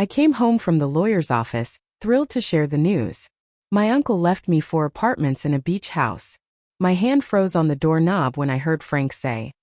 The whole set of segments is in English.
I came home from the lawyer's office, thrilled to share the news. My uncle left me 4 apartments and a beach house. My hand froze on the doorknob when I heard Frank say,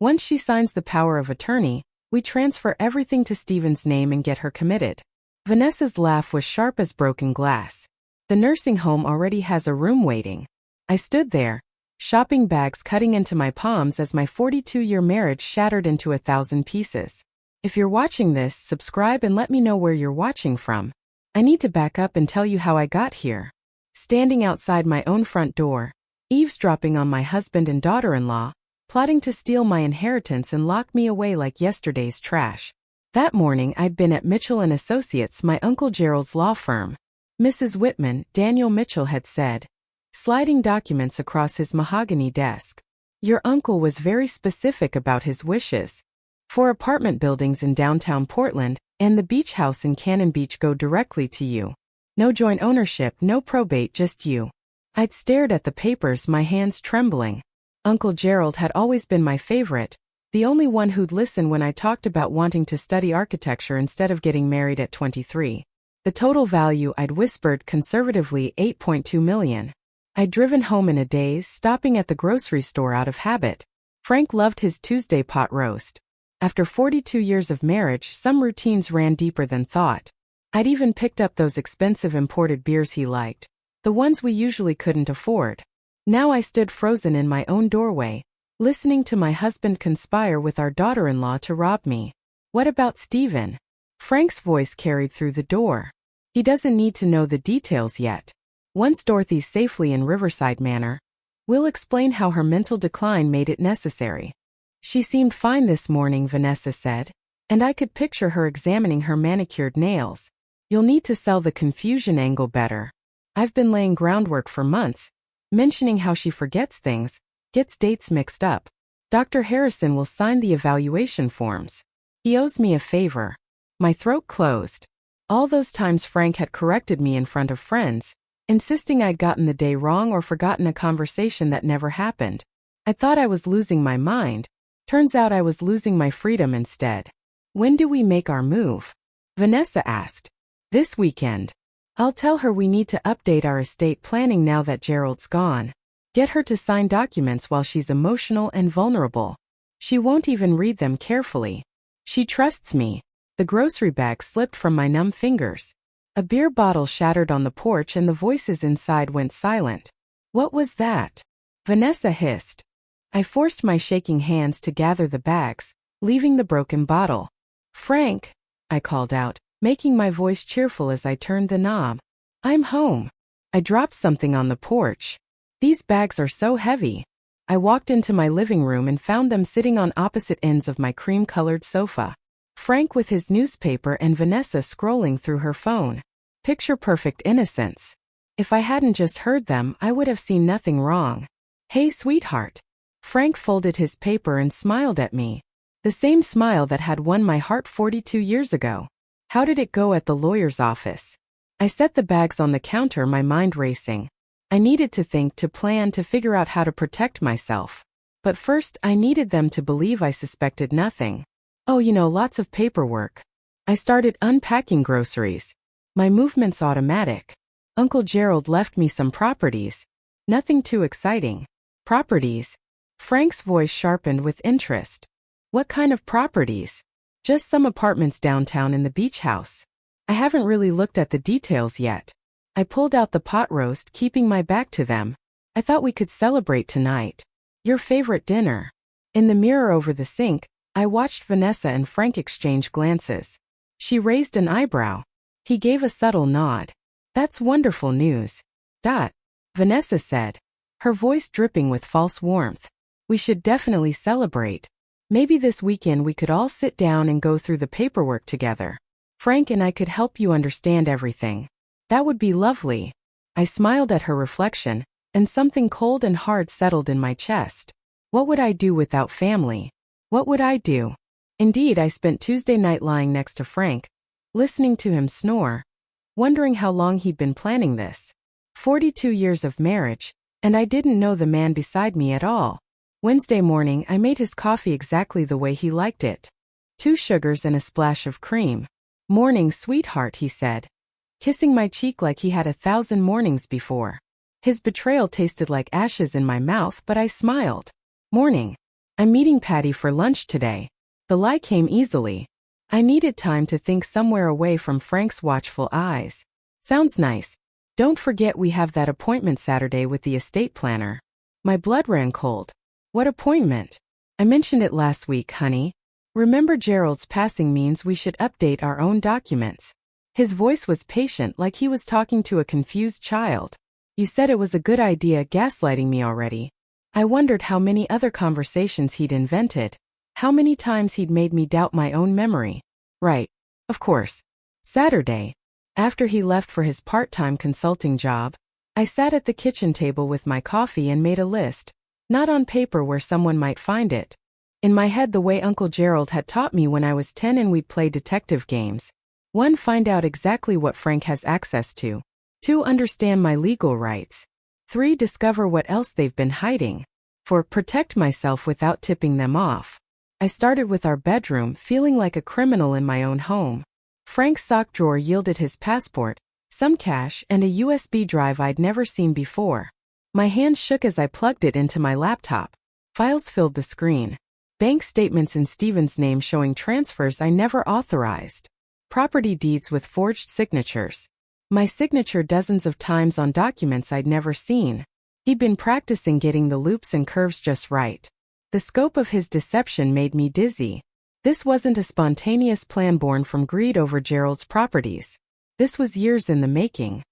"Once she signs the power of attorney, we transfer everything to Stephen's name and get her committed." Vanessa's laugh was sharp as broken glass. "The nursing home already has a room waiting." I stood there, shopping bags cutting into my palms as my 42-year marriage shattered into 1,000 pieces. If you're watching this, subscribe and let me know where you're watching from. I need to back up and tell you how I got here. Standing outside my own front door, eavesdropping on my husband and daughter-in-law, plotting to steal my inheritance and lock me away like yesterday's trash. That morning I'd been at Mitchell & Associates, my Uncle Gerald's law firm. Mrs. Whitman, Daniel Mitchell had said, sliding documents across his mahogany desk. "Your uncle was very specific about his wishes. 4 apartment buildings in downtown Portland, and the beach house in Cannon Beach go directly to you. No joint ownership, no probate, just you." I'd stared at the papers, my hands trembling. Uncle Gerald had always been my favorite, the only one who'd listen when I talked about wanting to study architecture instead of getting married at 23. The total value, I'd whispered conservatively, $8.2 million. I'd driven home in a daze, stopping at the grocery store out of habit. Frank loved his Tuesday pot roast. After 42 years of marriage, some routines ran deeper than thought. I'd even picked up those expensive imported beers he liked, the ones we usually couldn't afford. Now I stood frozen in my own doorway, listening to my husband conspire with our daughter-in-law to rob me. "What about Stephen?" Frank's voice carried through the door. "He doesn't need to know the details yet. Once Dorothy's safely in Riverside Manor, we'll explain how her mental decline made it necessary." "She seemed fine this morning," Vanessa said, and I could picture her examining her manicured nails. "You'll need to sell the confusion angle better. I've been laying groundwork for months, mentioning how she forgets things, gets dates mixed up. Dr. Harrison will sign the evaluation forms. He owes me a favor." My throat closed. All those times Frank had corrected me in front of friends, insisting I'd gotten the day wrong or forgotten a conversation that never happened. I thought I was losing my mind. Turns out I was losing my freedom instead. "When do we make our move?" Vanessa asked. "This weekend. I'll tell her we need to update our estate planning now that Gerald's gone. Get her to sign documents while she's emotional and vulnerable. She won't even read them carefully. She trusts me." The grocery bag slipped from my numb fingers. A beer bottle shattered on the porch and the voices inside went silent. "What was that?" Vanessa hissed. I forced my shaking hands to gather the bags, leaving the broken bottle. "Frank," I called out, making my voice cheerful as I turned the knob. "I'm home." I dropped something on the porch. "These bags are so heavy." I walked into my living room and found them sitting on opposite ends of my cream-colored sofa. Frank with his newspaper and Vanessa scrolling through her phone. Picture-perfect innocence. If I hadn't just heard them, I would have seen nothing wrong. "Hey, sweetheart." Frank folded his paper and smiled at me. The same smile that had won my heart 42 years ago. "How did it go at the lawyer's office?" I set the bags on the counter, my mind racing. I needed to think, to plan, to figure out how to protect myself. But first, I needed them to believe I suspected nothing. "Oh, lots of paperwork." I started unpacking groceries. My movements automatic. Uncle Gerald left me some properties. Nothing too exciting. "Properties?" Frank's voice sharpened with interest. "What kind of properties?" "Just some apartments downtown in the beach house. I haven't really looked at the details yet." I pulled out the pot roast, keeping my back to them. "I thought we could celebrate tonight. Your favorite dinner." In the mirror over the sink, I watched Vanessa and Frank exchange glances. She raised an eyebrow. He gave a subtle nod. "That's wonderful news." Vanessa said, her voice dripping with false warmth. "We should definitely celebrate. Maybe this weekend we could all sit down and go through the paperwork together. Frank and I could help you understand everything." "That would be lovely." I smiled at her reflection, and something cold and hard settled in my chest. What would I do without family? What would I do? Indeed, I spent Tuesday night lying next to Frank, listening to him snore, wondering how long he'd been planning this. 42 years of marriage, and I didn't know the man beside me at all. Wednesday morning, I made his coffee exactly the way he liked it. 2 sugars and a splash of cream. "Morning, sweetheart," he said, kissing my cheek like he had 1,000 mornings before. His betrayal tasted like ashes in my mouth, but I smiled. "Morning. I'm meeting Patty for lunch today." The lie came easily. I needed time to think, somewhere away from Frank's watchful eyes. "Sounds nice. Don't forget we have that appointment Saturday with the estate planner." My blood ran cold. "What appointment?" "I mentioned it last week, honey. Remember Gerald's passing means we should update our own documents." His voice was patient, like he was talking to a confused child. "You said it was a good idea, gaslighting me already." I wondered how many other conversations he'd invented. How many times he'd made me doubt my own memory. Right. Of course. Saturday. After he left for his part-time consulting job, I sat at the kitchen table with my coffee and made a list, not on paper where someone might find it. In my head, the way Uncle Gerald had taught me when I was 10 and we'd play detective games. 1. Find out exactly what Frank has access to. 2. Understand my legal rights. 3. Discover what else they've been hiding. 4. Protect myself without tipping them off. I started with our bedroom, feeling like a criminal in my own home. Frank's sock drawer yielded his passport, some cash, and a USB drive I'd never seen before. My hands shook as I plugged it into my laptop. Files filled the screen. Bank statements in Steven's name showing transfers I never authorized. Property deeds with forged signatures. My signature dozens of times on documents I'd never seen. He'd been practicing getting the loops and curves just right. The scope of his deception made me dizzy. This wasn't a spontaneous plan born from greed over Gerald's properties. This was years in the making.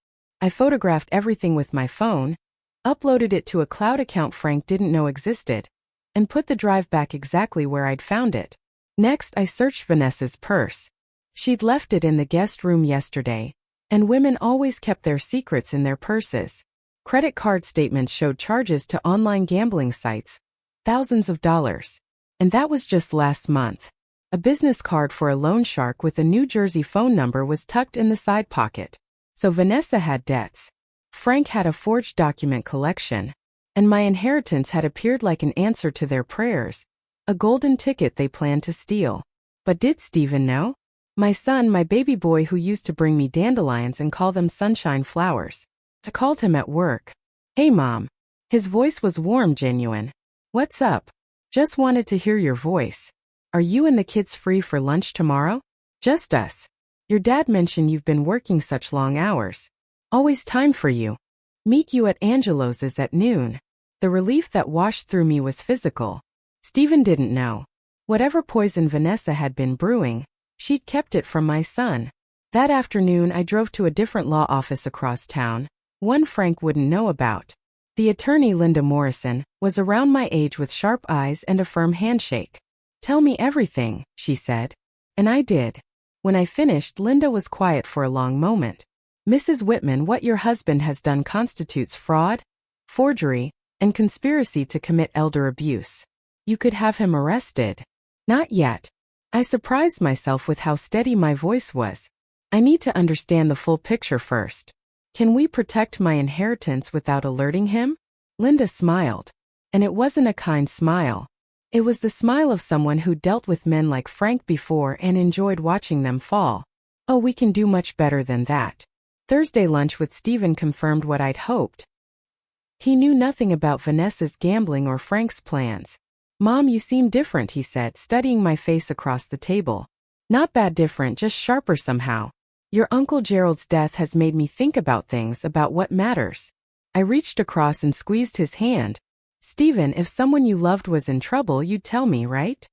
I photographed everything with my phone, uploaded it to a cloud account Frank didn't know existed, and put the drive back exactly where I'd found it. Next, I searched Vanessa's purse. She'd left it in the guest room yesterday, and women always kept their secrets in their purses. Credit card statements showed charges to online gambling sites, thousands of dollars. And that was just last month. A business card for a loan shark with a New Jersey phone number was tucked in the side pocket. So Vanessa had debts. Frank had a forged document collection. And my inheritance had appeared like an answer to their prayers, a golden ticket they planned to steal. But did Steven know? My son, my baby boy who used to bring me dandelions and call them sunshine flowers. I called him at work. "Hey, Mom." His voice was warm, genuine. "What's up? Just wanted to hear your voice. Are you and the kids free for lunch tomorrow?" "Just us. Your dad mentioned you've been working such long hours. Always time for you. Meet you at Angelo's is at noon." The relief that washed through me was physical. Steven didn't know. Whatever poison Vanessa had been brewing, she'd kept it from my son. That afternoon, I drove to a different law office across town, one Frank wouldn't know about. The attorney, Linda Morrison, was around my age with sharp eyes and a firm handshake. "Tell me everything," she said. And I did. When I finished, Linda was quiet for a long moment. "Mrs. Whitman, what your husband has done constitutes fraud, forgery, and conspiracy to commit elder abuse. You could have him arrested." "Not yet." I surprised myself with how steady my voice was. "I need to understand the full picture first. Can we protect my inheritance without alerting him?" Linda smiled. And it wasn't a kind smile. It was the smile of someone who dealt with men like Frank before and enjoyed watching them fall. "Oh, we can do much better than that." Thursday lunch with Steven confirmed what I'd hoped. He knew nothing about Vanessa's gambling or Frank's plans. "Mom, you seem different," he said, studying my face across the table. "Not bad different, just sharper somehow. Your Uncle Gerald's death has made me think about things, about what matters." I reached across and squeezed his hand. "Steven, if someone you loved was in trouble, you'd tell me, right?"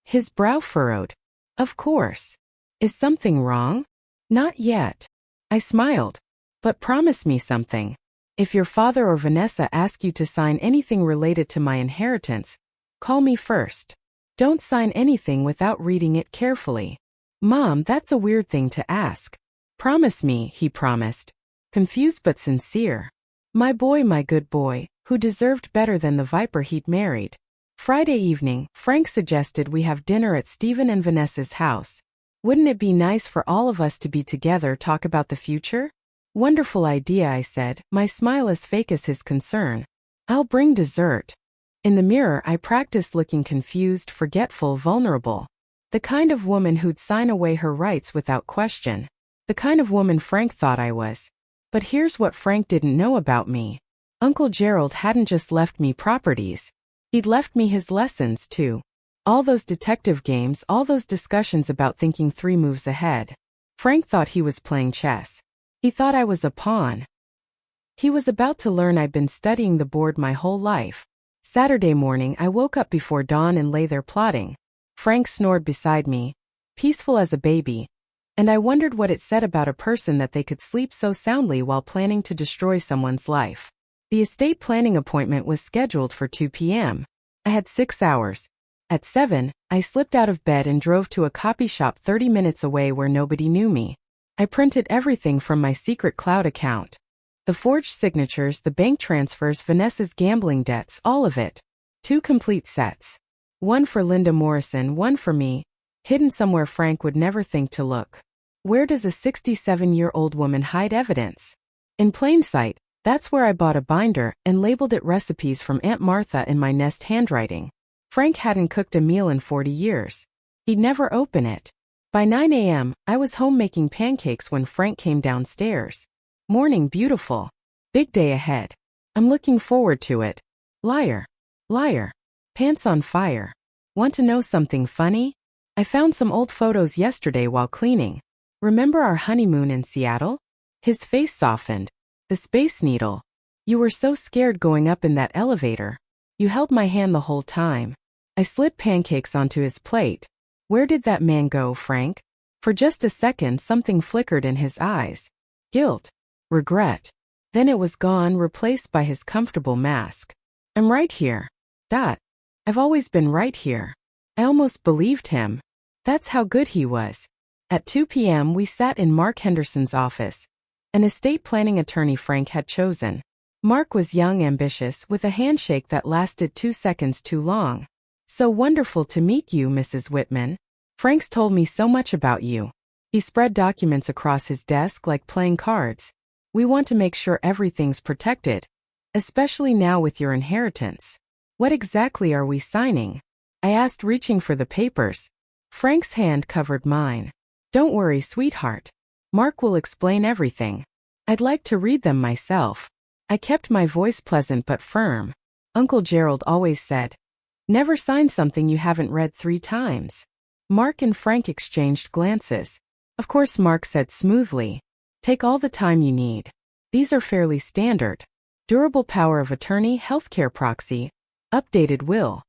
His brow furrowed. "Of course. Is something wrong?" "Not yet." I smiled. "But promise me something. If your father or Vanessa ask you to sign anything related to my inheritance, call me first. Don't sign anything without reading it carefully." "Mom, that's a weird thing to ask." "Promise me," he promised, confused but sincere. My boy, my good boy, who deserved better than the viper he'd married. Friday evening, Frank suggested we have dinner at Steven and Vanessa's house. Wouldn't it be nice for all of us to be together, talk about the future? "Wonderful idea," I said, my smile as fake as his concern. "I'll bring dessert." In the mirror, I practiced looking confused, forgetful, vulnerable. The kind of woman who'd sign away her rights without question. The kind of woman Frank thought I was. But here's what Frank didn't know about me. Uncle Gerald hadn't just left me properties. He'd left me his lessons, too. All those detective games, all those discussions about thinking 3 moves ahead. Frank thought he was playing chess. He thought I was a pawn. He was about to learn I'd been studying the board my whole life. Saturday morning, I woke up before dawn and lay there plotting. Frank snored beside me, peaceful as a baby, and I wondered what it said about a person that they could sleep so soundly while planning to destroy someone's life. The estate planning appointment was scheduled for 2 p.m. I had 6 hours. At 7, I slipped out of bed and drove to a copy shop 30 minutes away where nobody knew me. I printed everything from my secret cloud account. The forged signatures, the bank transfers, Vanessa's gambling debts, all of it. 2 complete sets. One for Linda Morrison, one for me, hidden somewhere Frank would never think to look. Where does a 67-year-old woman hide evidence? In plain sight. That's where I bought a binder and labeled it Recipes from Aunt Martha in my Nest handwriting. Frank hadn't cooked a meal in 40 years. He'd never open it. By 9 a.m., I was home making pancakes when Frank came downstairs. Morning beautiful. Big day ahead. I'm looking forward to it. Liar. Liar. Pants on fire. Want to know something funny? I found some old photos yesterday while cleaning. Remember our honeymoon in Seattle? His face softened. The Space Needle. You were so scared going up in that elevator. You held my hand the whole time. I slid pancakes onto his plate. Where did that man go, Frank? For just a second, something flickered in his eyes. Guilt. Regret. Then it was gone, replaced by his comfortable mask. I'm right here. I've always been right here. I almost believed him. That's how good he was. At 2 p.m. we sat in Mark Henderson's office, an estate planning attorney Frank had chosen. Mark was young, ambitious, with a handshake that lasted 2 seconds too long. So wonderful to meet you, Mrs. Whitman. Frank's told me so much about you. He spread documents across his desk like playing cards. We want to make sure everything's protected, especially now with your inheritance. What exactly are we signing? I asked, reaching for the papers. Frank's hand covered mine. Don't worry, sweetheart. Mark will explain everything. I'd like to read them myself. I kept my voice pleasant but firm. Uncle Gerald always said, never sign something you haven't read 3 times. Mark and Frank exchanged glances. Of course, Mark said smoothly, take all the time you need. These are fairly standard. Durable power of attorney, healthcare proxy, updated will.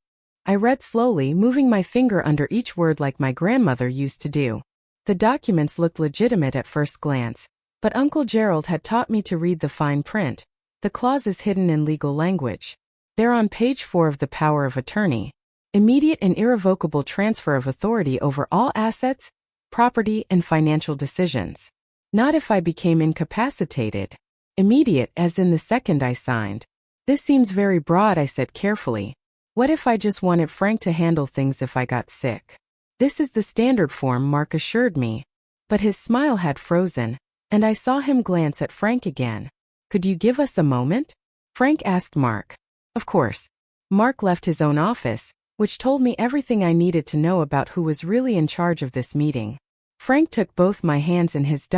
I read slowly, moving my finger under each word like my grandmother used to do. The documents looked legitimate at first glance, but Uncle Gerald had taught me to read the fine print, the clauses hidden in legal language. They're on page 4 of the power of attorney. Immediate and irrevocable transfer of authority over all assets, property, and financial decisions. Not if I became incapacitated. Immediate, as in the second I signed. This seems very broad, I said carefully. What if I just wanted Frank to handle things if I got sick? This is the standard form, Mark assured me. But his smile had frozen, and I saw him glance at Frank again. Could you give us a moment? Frank asked Mark. Of course. Mark left his own office, which told me everything I needed to know about who was really in charge of this meeting. Frank took both my hands in his.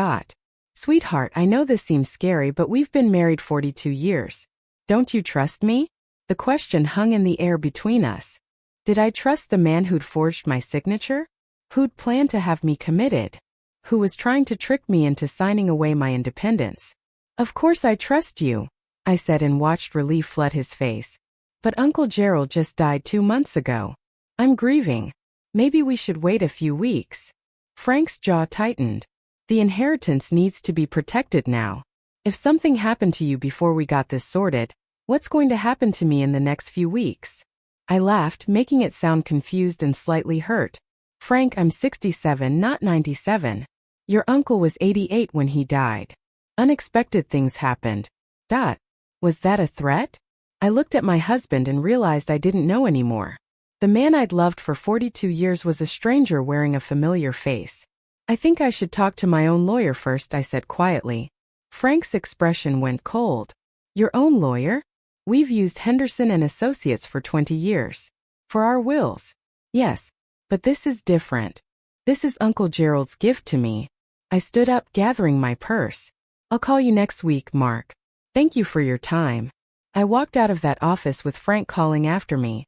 Sweetheart, I know this seems scary, but we've been married 42 years. Don't you trust me? The question hung in the air between us. Did I trust the man who'd forged my signature? Who'd planned to have me committed? Who was trying to trick me into signing away my independence? Of course I trust you, I said and watched relief flood his face. But Uncle Gerald just died 2 months ago. I'm grieving. Maybe we should wait a few weeks. Frank's jaw tightened. The inheritance needs to be protected now. If something happened to you before we got this sorted, what's going to happen to me in the next few weeks? I laughed, making it sound confused and slightly hurt. Frank, I'm 67, not 97. Your uncle was 88 when he died. Unexpected things happened. Was that a threat? I looked at my husband and realized I didn't know anymore. The man I'd loved for 42 years was a stranger wearing a familiar face. I think I should talk to my own lawyer first, I said quietly. Frank's expression went cold. Your own lawyer? We've used Henderson and Associates for 20 years. For our wills. Yes. But this is different. This is Uncle Gerald's gift to me. I stood up, gathering my purse. I'll call you next week, Mark. Thank you for your time. I walked out of that office with Frank calling after me,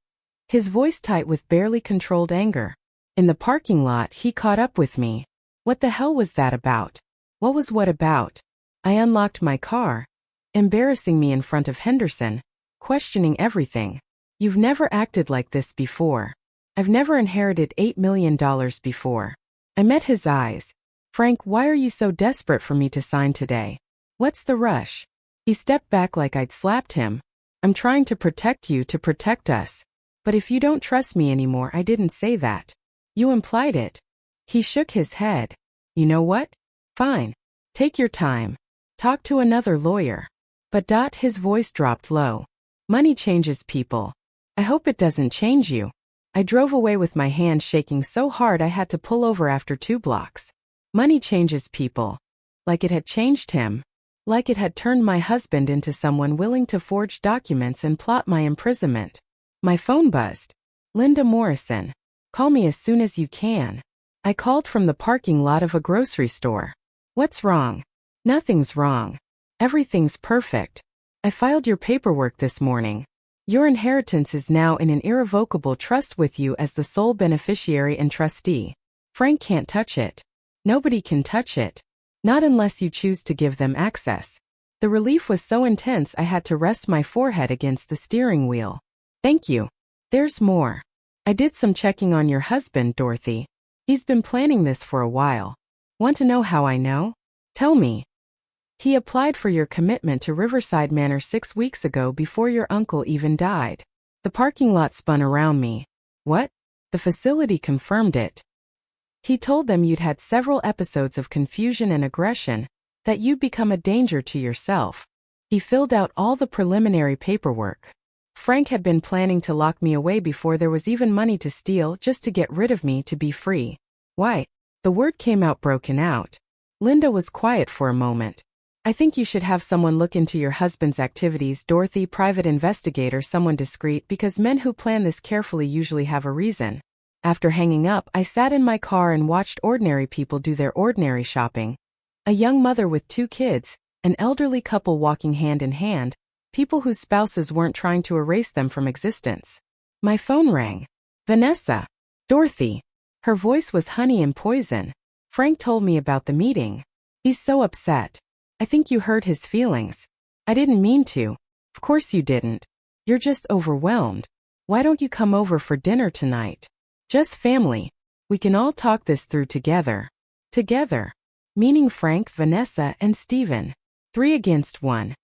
his voice tight with barely controlled anger. In the parking lot, he caught up with me. What the hell was that about? What about? I unlocked my car, embarrassing me in front of Henderson, questioning everything. You've never acted like this before. I've never inherited $8 million before. I met his eyes. Frank, why are you so desperate for me to sign today? What's the rush? He stepped back like I'd slapped him. I'm trying to protect you, to protect us. But if you don't trust me anymore, I didn't say that. You implied it. He shook his head. You know what? Fine. Take your time. Talk to another lawyer. But his voice dropped low. Money changes people. I hope it doesn't change you. I drove away with my hand shaking so hard I had to pull over after 2 blocks. Money changes people. Like it had changed him. Like it had turned my husband into someone willing to forge documents and plot my imprisonment. My phone buzzed. Linda Morrison. Call me as soon as you can. I called from the parking lot of a grocery store. What's wrong? Nothing's wrong. Everything's perfect. I filed your paperwork this morning. Your inheritance is now in an irrevocable trust with you as the sole beneficiary and trustee. Frank can't touch it. Nobody can touch it. Not unless you choose to give them access. The relief was so intense I had to rest my forehead against the steering wheel. Thank you. There's more. I did some checking on your husband, Dorothy. He's been planning this for a while. Want to know how I know? Tell me. He applied for your commitment to Riverside Manor 6 weeks ago before your uncle even died. The parking lot spun around me. What? The facility confirmed it. He told them you'd had several episodes of confusion and aggression, that you'd become a danger to yourself. He filled out all the preliminary paperwork. Frank had been planning to lock me away before there was even money to steal, just to get rid of me, to be free. Why? The word came out broken out. Linda was quiet for a moment. I think you should have someone look into your husband's activities, Dorothy, private investigator, someone discreet, because men who plan this carefully usually have a reason. After hanging up, I sat in my car and watched ordinary people do their ordinary shopping. A young mother with 2 kids, an elderly couple walking hand in hand, people whose spouses weren't trying to erase them from existence. My phone rang. Vanessa. Dorothy. Her voice was honey and poison. Frank told me about the meeting. He's so upset. I think you hurt his feelings. I didn't mean to. Of course you didn't. You're just overwhelmed. Why don't you come over for dinner tonight? Just family. We can all talk this through together. Together. Meaning Frank, Vanessa, and Stephen. 3 against 1.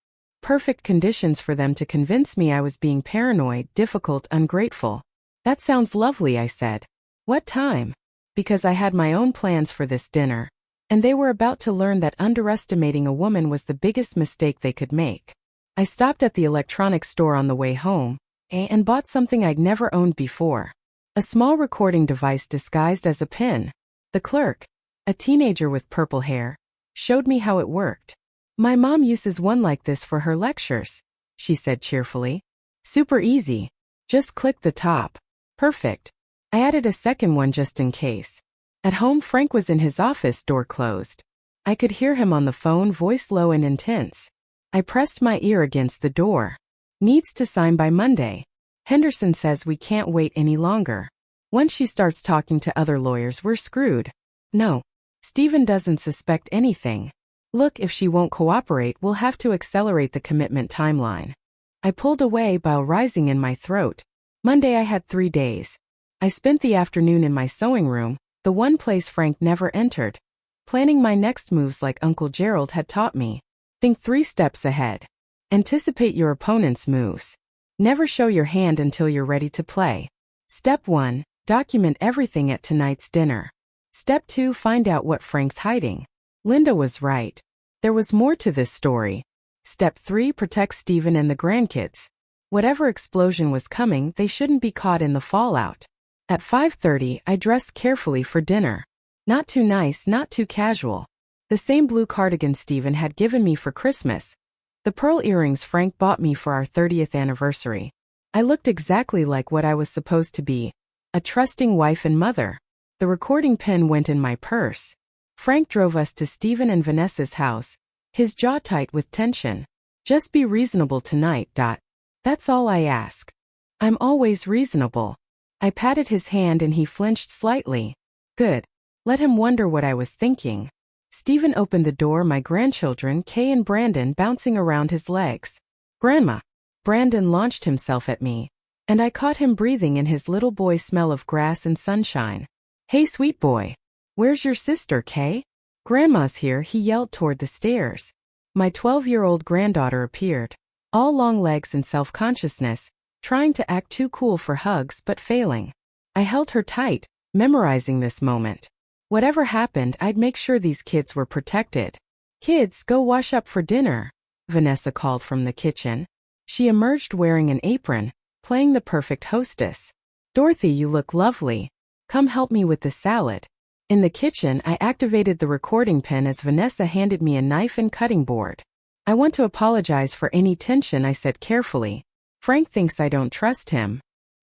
Perfect conditions for them to convince me I was being paranoid, difficult, ungrateful. That sounds lovely, I said. What time? Because I had my own plans for this dinner. And they were about to learn that underestimating a woman was the biggest mistake they could make. I stopped at the electronics store on the way home, and bought something I'd never owned before. A small recording device disguised as a pin. The clerk, a teenager with purple hair, showed me how it worked. My mom uses one like this for her lectures, she said cheerfully. Super easy. Just click the top. Perfect. I added a second one just in case. At home, Frank was in his office, door closed. I could hear him on the phone, voice low and intense. I pressed my ear against the door. Needs to sign by Monday. Henderson says we can't wait any longer. Once she starts talking to other lawyers, we're screwed. No. Stephen doesn't suspect anything. Look, if she won't cooperate, we'll have to accelerate the commitment timeline. I pulled away, bile rising in my throat. Monday I had 3 days. I spent the afternoon in my sewing room, the one place Frank never entered, planning my next moves like Uncle Gerald had taught me. Think 3 steps ahead. Anticipate your opponent's moves. Never show your hand until you're ready to play. Step 1. Document everything at tonight's dinner. Step 2. Find out what Frank's hiding. Linda was right. There was more to this story. Step 3. Protect Stephen and the grandkids. Whatever explosion was coming, they shouldn't be caught in the fallout. At 5:30, I dressed carefully for dinner. Not too nice, not too casual. The same blue cardigan Stephen had given me for Christmas. The pearl earrings Frank bought me for our 30th anniversary. I looked exactly like what I was supposed to be. a trusting wife and mother. The recording pin went in my purse. Frank drove us to Stephen and Vanessa's house, his jaw tight with tension. Just be reasonable tonight. That's all I ask. I'm always reasonable. I patted his hand and he flinched slightly. Good. Let him wonder what I was thinking. Stephen opened the door, my grandchildren Kay and Brandon bouncing around his legs. Grandma. Brandon launched himself at me, and I caught him breathing in his little boy smell of grass and sunshine. Hey sweet boy. Where's your sister, Kay? Grandma's here, he yelled toward the stairs. My 12-year-old granddaughter appeared, all long legs and self-consciousness, trying to act too cool for hugs but failing. I held her tight, memorizing this moment. Whatever happened, I'd make sure these kids were protected. Kids, go wash up for dinner, Vanessa called from the kitchen. She emerged wearing an apron, playing the perfect hostess. Dorothy, you look lovely. Come help me with the salad. In the kitchen, I activated the recording pen as Vanessa handed me a knife and cutting board. I want to apologize for any tension, I said carefully. Frank thinks I don't trust him.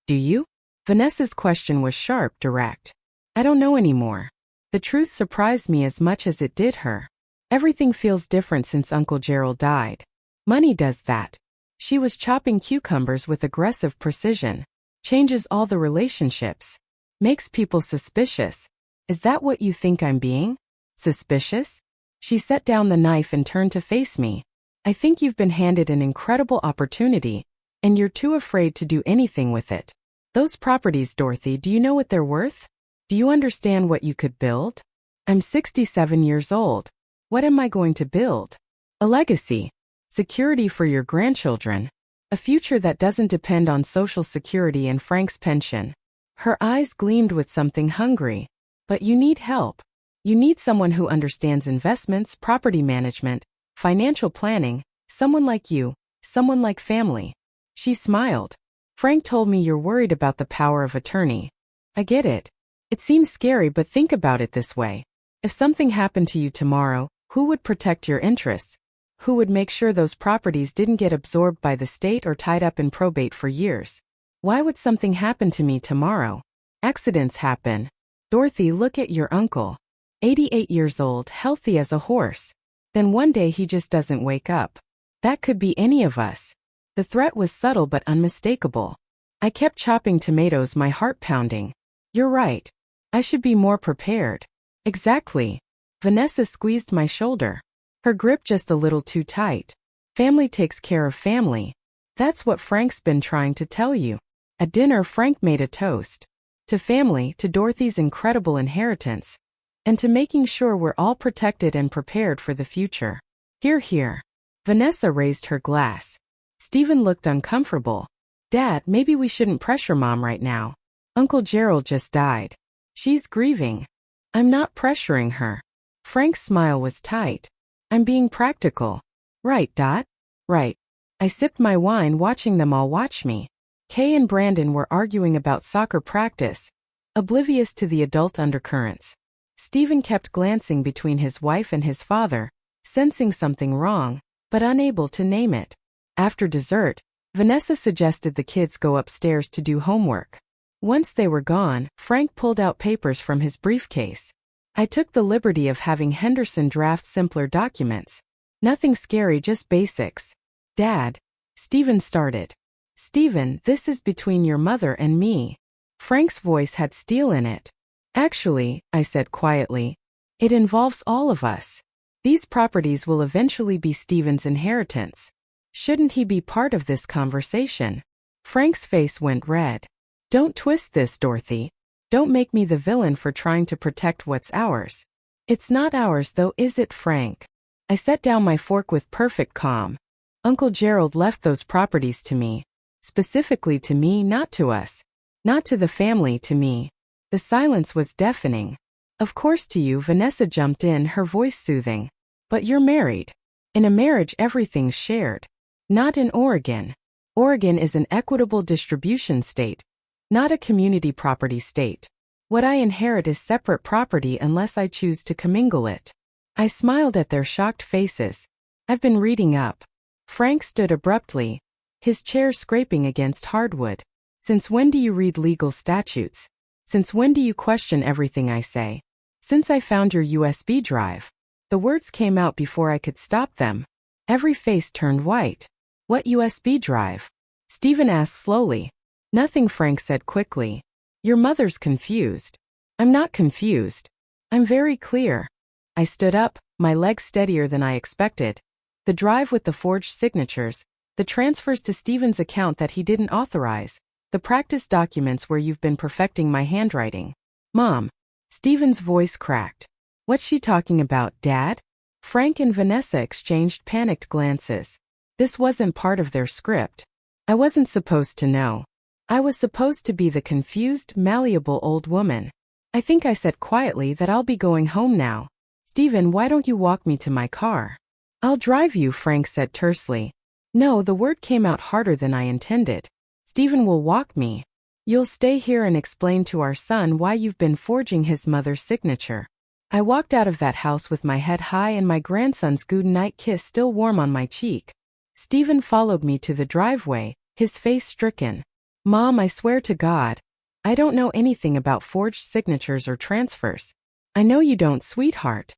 Do you? Vanessa's question was sharp, direct. I don't know anymore. The truth surprised me as much as it did her. Everything feels different since Uncle Gerald died. Money does that. She was chopping cucumbers with aggressive precision. Changes all the relationships. Makes people suspicious. Is that what you think I'm being? Suspicious? She set down the knife and turned to face me. I think you've been handed an incredible opportunity, and you're too afraid to do anything with it. Those properties, Dorothy, do you know what they're worth? Do you understand what you could build? I'm 67 years old. What am I going to build? A legacy. Security for your grandchildren. A future that doesn't depend on Social Security and Frank's pension. Her eyes gleamed with something hungry. But you need help. You need someone who understands investments, property management, financial planning, someone like you, someone like family. She smiled. Frank told me you're worried about the power of attorney. I get it. It seems scary, but think about it this way. If something happened to you tomorrow, who would protect your interests? Who would make sure those properties didn't get absorbed by the state or tied up in probate for years? Why would something happen to me tomorrow? Accidents happen. Dorothy, look at your uncle. 88 years old, healthy as a horse. Then one day he just doesn't wake up. That could be any of us. The threat was subtle but unmistakable. I kept chopping tomatoes, my heart pounding. You're right. I should be more prepared. Exactly. Vanessa squeezed my shoulder. Her grip just a little too tight. Family takes care of family. That's what Frank's been trying to tell you. At dinner, Frank made a toast. To family, to Dorothy's incredible inheritance, and to making sure we're all protected and prepared for the future. Hear, hear. Vanessa raised her glass. Stephen looked uncomfortable. Dad, maybe we shouldn't pressure Mom right now. Uncle Gerald just died. She's grieving. I'm not pressuring her. Frank's smile was tight. I'm being practical. Right, Dot? Right. I sipped my wine, watching them all watch me. Kay and Brandon were arguing about soccer practice, oblivious to the adult undercurrents. Stephen kept glancing between his wife and his father, sensing something wrong, but unable to name it. After dessert, Vanessa suggested the kids go upstairs to do homework. Once they were gone, Frank pulled out papers from his briefcase. I took the liberty of having Henderson draft simpler documents. Nothing scary, just basics. Dad, Stephen started. Stephen, this is between your mother and me. Frank's voice had steel in it. Actually, I said quietly, it involves all of us. These properties will eventually be Stephen's inheritance. Shouldn't he be part of this conversation? Frank's face went red. Don't twist this, Dorothy. Don't make me the villain for trying to protect what's ours. It's not ours though, is it, Frank? I set down my fork with perfect calm. Uncle Gerald left those properties to me. Specifically to me, not to us. Not to the family, to me. The silence was deafening. Of course to you, Vanessa jumped in, her voice soothing. But you're married. In a marriage, everything's shared. Not in Oregon. Oregon is an equitable distribution state, not a community property state. What I inherit is separate property unless I choose to commingle it. I smiled at their shocked faces. I've been reading up. Frank stood abruptly, his chair scraping against hardwood. Since when do you read legal statutes? Since when do you question everything I say? Since I found your USB drive. The words came out before I could stop them. Every face turned white. What USB drive? Stephen asked slowly. Nothing, Frank said quickly. Your mother's confused. I'm not confused. I'm very clear. I stood up, my legs steadier than I expected. The drive with the forged signatures, the transfers to Stephen's account that he didn't authorize, the practice documents where you've been perfecting my handwriting. Mom. Stephen's voice cracked. What's she talking about, Dad? Frank and Vanessa exchanged panicked glances. This wasn't part of their script. I wasn't supposed to know. I was supposed to be the confused, malleable old woman. I think I said quietly that I'll be going home now. Stephen, why don't you walk me to my car? I'll drive you, Frank said tersely. No, the word came out harder than I intended. Stephen will walk me. You'll stay here and explain to our son why you've been forging his mother's signature. I walked out of that house with my head high and my grandson's good night kiss still warm on my cheek. Stephen followed me to the driveway, his face stricken. Mom, I swear to God, I don't know anything about forged signatures or transfers. I know you don't, sweetheart.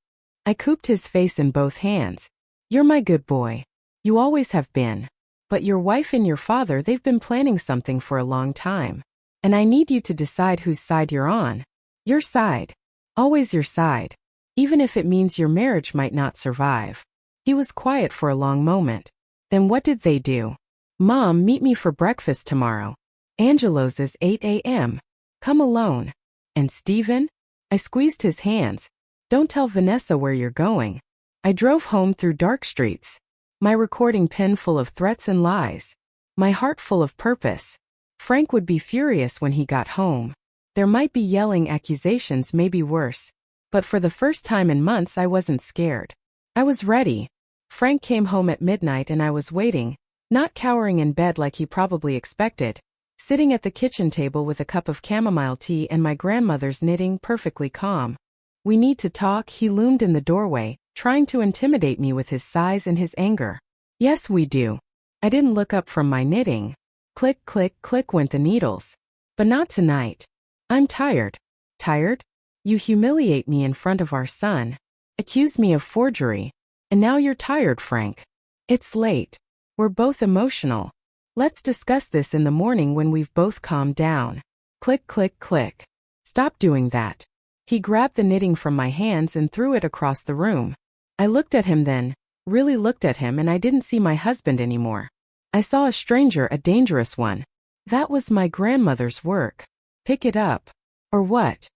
I cooped his face in both hands. You're my good boy. You always have been. But your wife and your father, they've been planning something for a long time. And I need you to decide whose side you're on. Your side. Always your side. Even if it means your marriage might not survive. He was quiet for a long moment. Then what did they do? Mom, meet me for breakfast tomorrow. Angelo's is 8 a.m. Come alone. And Stephen? I squeezed his hands. Don't tell Vanessa where you're going. I drove home through dark streets. My recording pen full of threats and lies. My heart full of purpose. Frank would be furious when he got home. There might be yelling accusations, maybe worse. But for the first time in months I wasn't scared. I was ready. Frank came home at midnight and I was waiting, not cowering in bed like he probably expected. Sitting at the kitchen table with a cup of chamomile tea and my grandmother's knitting, perfectly calm. We need to talk, he loomed in the doorway, trying to intimidate me with his size and his anger. Yes, we do. I didn't look up from my knitting. Click, click, click went the needles. But not tonight. I'm tired. Tired? You humiliate me in front of our son. Accuse me of forgery. And now you're tired, Frank. It's late. We're both emotional. Let's discuss this in the morning when we've both calmed down. Click, click, click. Stop doing that. He grabbed the knitting from my hands and threw it across the room. I looked at him then, really looked at him, and I didn't see my husband anymore. I saw a stranger, a dangerous one. That was my grandmother's work. Pick it up. Or what?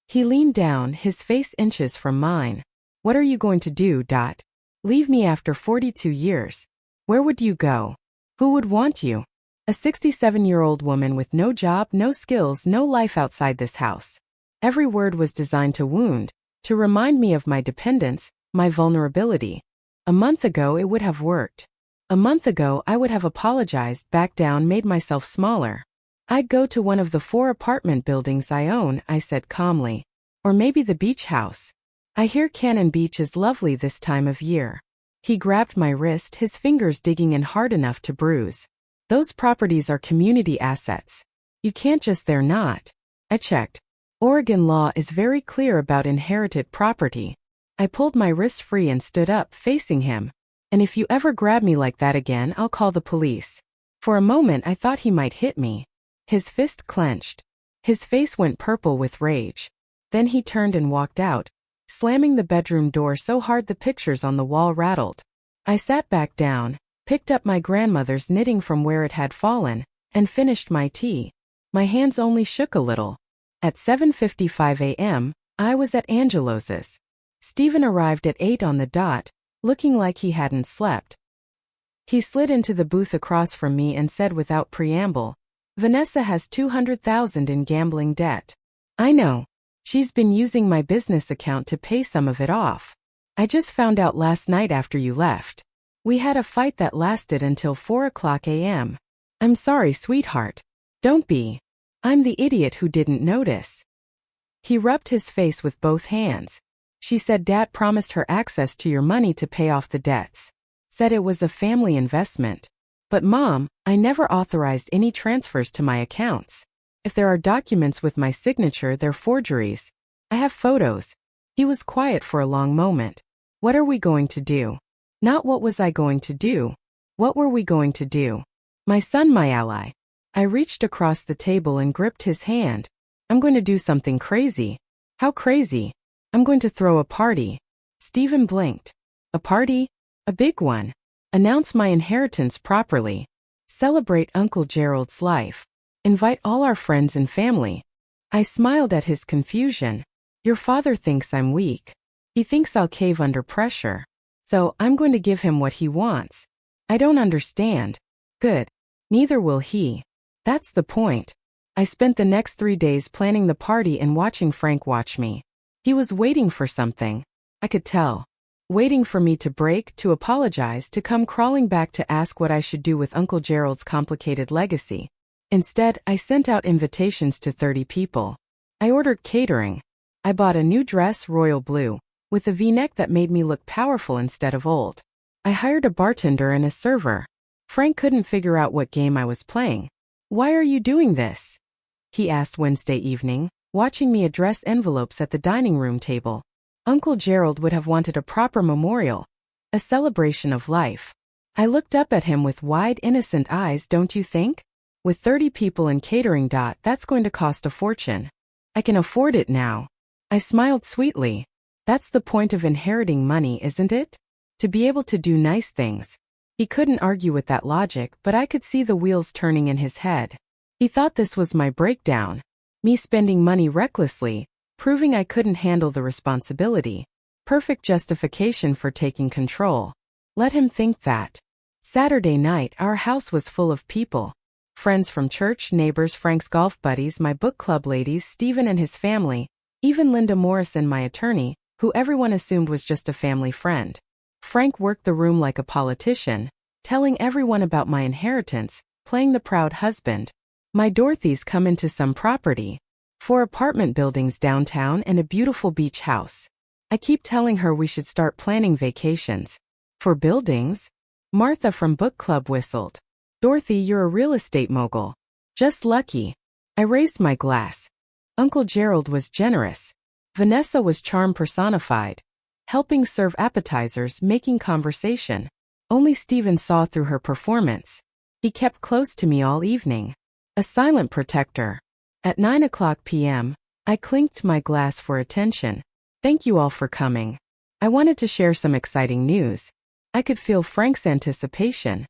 He leaned down, his face inches from mine. What are you going to do, Dot? Leave me after 42 years. Where would you go? Who would want you? A 67-year-old woman with no job, no skills, no life outside this house. Every word was designed to wound, to remind me of my dependence, my vulnerability. A month ago it would have worked. A month ago I would have apologized, backed down, made myself smaller. I'd go to one of the 4 apartment buildings I own, I said calmly. Or maybe the beach house. I hear Cannon Beach is lovely this time of year. He grabbed my wrist, his fingers digging in hard enough to bruise. Those properties are community assets. You can't just, they're not. I checked. Oregon law is very clear about inherited property. I pulled my wrist free and stood up, facing him. And if you ever grab me like that again, I'll call the police. For a moment I thought he might hit me. His fist clenched. His face went purple with rage. Then he turned and walked out, slamming the bedroom door so hard the pictures on the wall rattled. I sat back down, picked up my grandmother's knitting from where it had fallen, and finished my tea. My hands only shook a little. At 7:55 a.m., I was at Angelos's. Stephen arrived at 8 on the dot, looking like he hadn't slept. He slid into the booth across from me and said without preamble, Vanessa has $200,000 in gambling debt. I know. She's been using my business account to pay some of it off. I just found out last night after you left. We had a fight that lasted until 4 o'clock a.m. I'm sorry, sweetheart. Don't be. I'm the idiot who didn't notice. He rubbed his face with both hands. She said Dad promised her access to your money to pay off the debts. Said it was a family investment. But Mom, I never authorized any transfers to my accounts. If there are documents with my signature, they're forgeries. I have photos. He was quiet for a long moment. What are we going to do? Not what was I going to do. What were we going to do? My son, my ally. I reached across the table and gripped his hand. I'm going to do something crazy. How crazy? I'm going to throw a party. Stephen blinked. A party? A big one. Announce my inheritance properly. Celebrate Uncle Gerald's life. Invite all our friends and family. I smiled at his confusion. Your father thinks I'm weak. He thinks I'll cave under pressure. So I'm going to give him what he wants. I don't understand. Good. Neither will he. That's the point. I spent the next 3 days planning the party and watching Frank watch me. He was waiting for something. I could tell. Waiting for me to break, to apologize, to come crawling back to ask what I should do with Uncle Gerald's complicated legacy. Instead, I sent out invitations to 30 people. I ordered catering. I bought a new dress, royal blue, with a V-neck that made me look powerful instead of old. I hired a bartender and a server. Frank couldn't figure out what game I was playing. Why are you doing this? He asked Wednesday evening, watching me address envelopes at the dining room table. Uncle Gerald would have wanted a proper memorial, a celebration of life. I looked up at him with wide, innocent eyes, don't you think? With 30 people and catering, that's going to cost a fortune. I can afford it now. I smiled sweetly. That's the point of inheriting money, isn't it? To be able to do nice things. He couldn't argue with that logic, but I could see the wheels turning in his head. He thought this was my breakdown. Me spending money recklessly, proving I couldn't handle the responsibility. Perfect justification for taking control. Let him think that. Saturday night, our house was full of people. Friends from church, neighbors, Frank's golf buddies, my book club ladies, Stephen and his family, even Linda Morrison, my attorney, who everyone assumed was just a family friend. Frank worked the room like a politician, telling everyone about my inheritance, playing the proud husband. My Dorothy's come into some property. 4 apartment buildings downtown and a beautiful beach house. I keep telling her we should start planning vacations. For buildings? Martha from book club whistled. Dorothy, you're a real estate mogul. Just lucky. I raised my glass. Uncle Gerald was generous. Vanessa was charm personified. Helping serve appetizers, making conversation. Only Stephen saw through her performance. He kept close to me all evening. A silent protector. At 9:00 p.m., I clinked my glass for attention. Thank you all for coming. I wanted to share some exciting news. I could feel Frank's anticipation.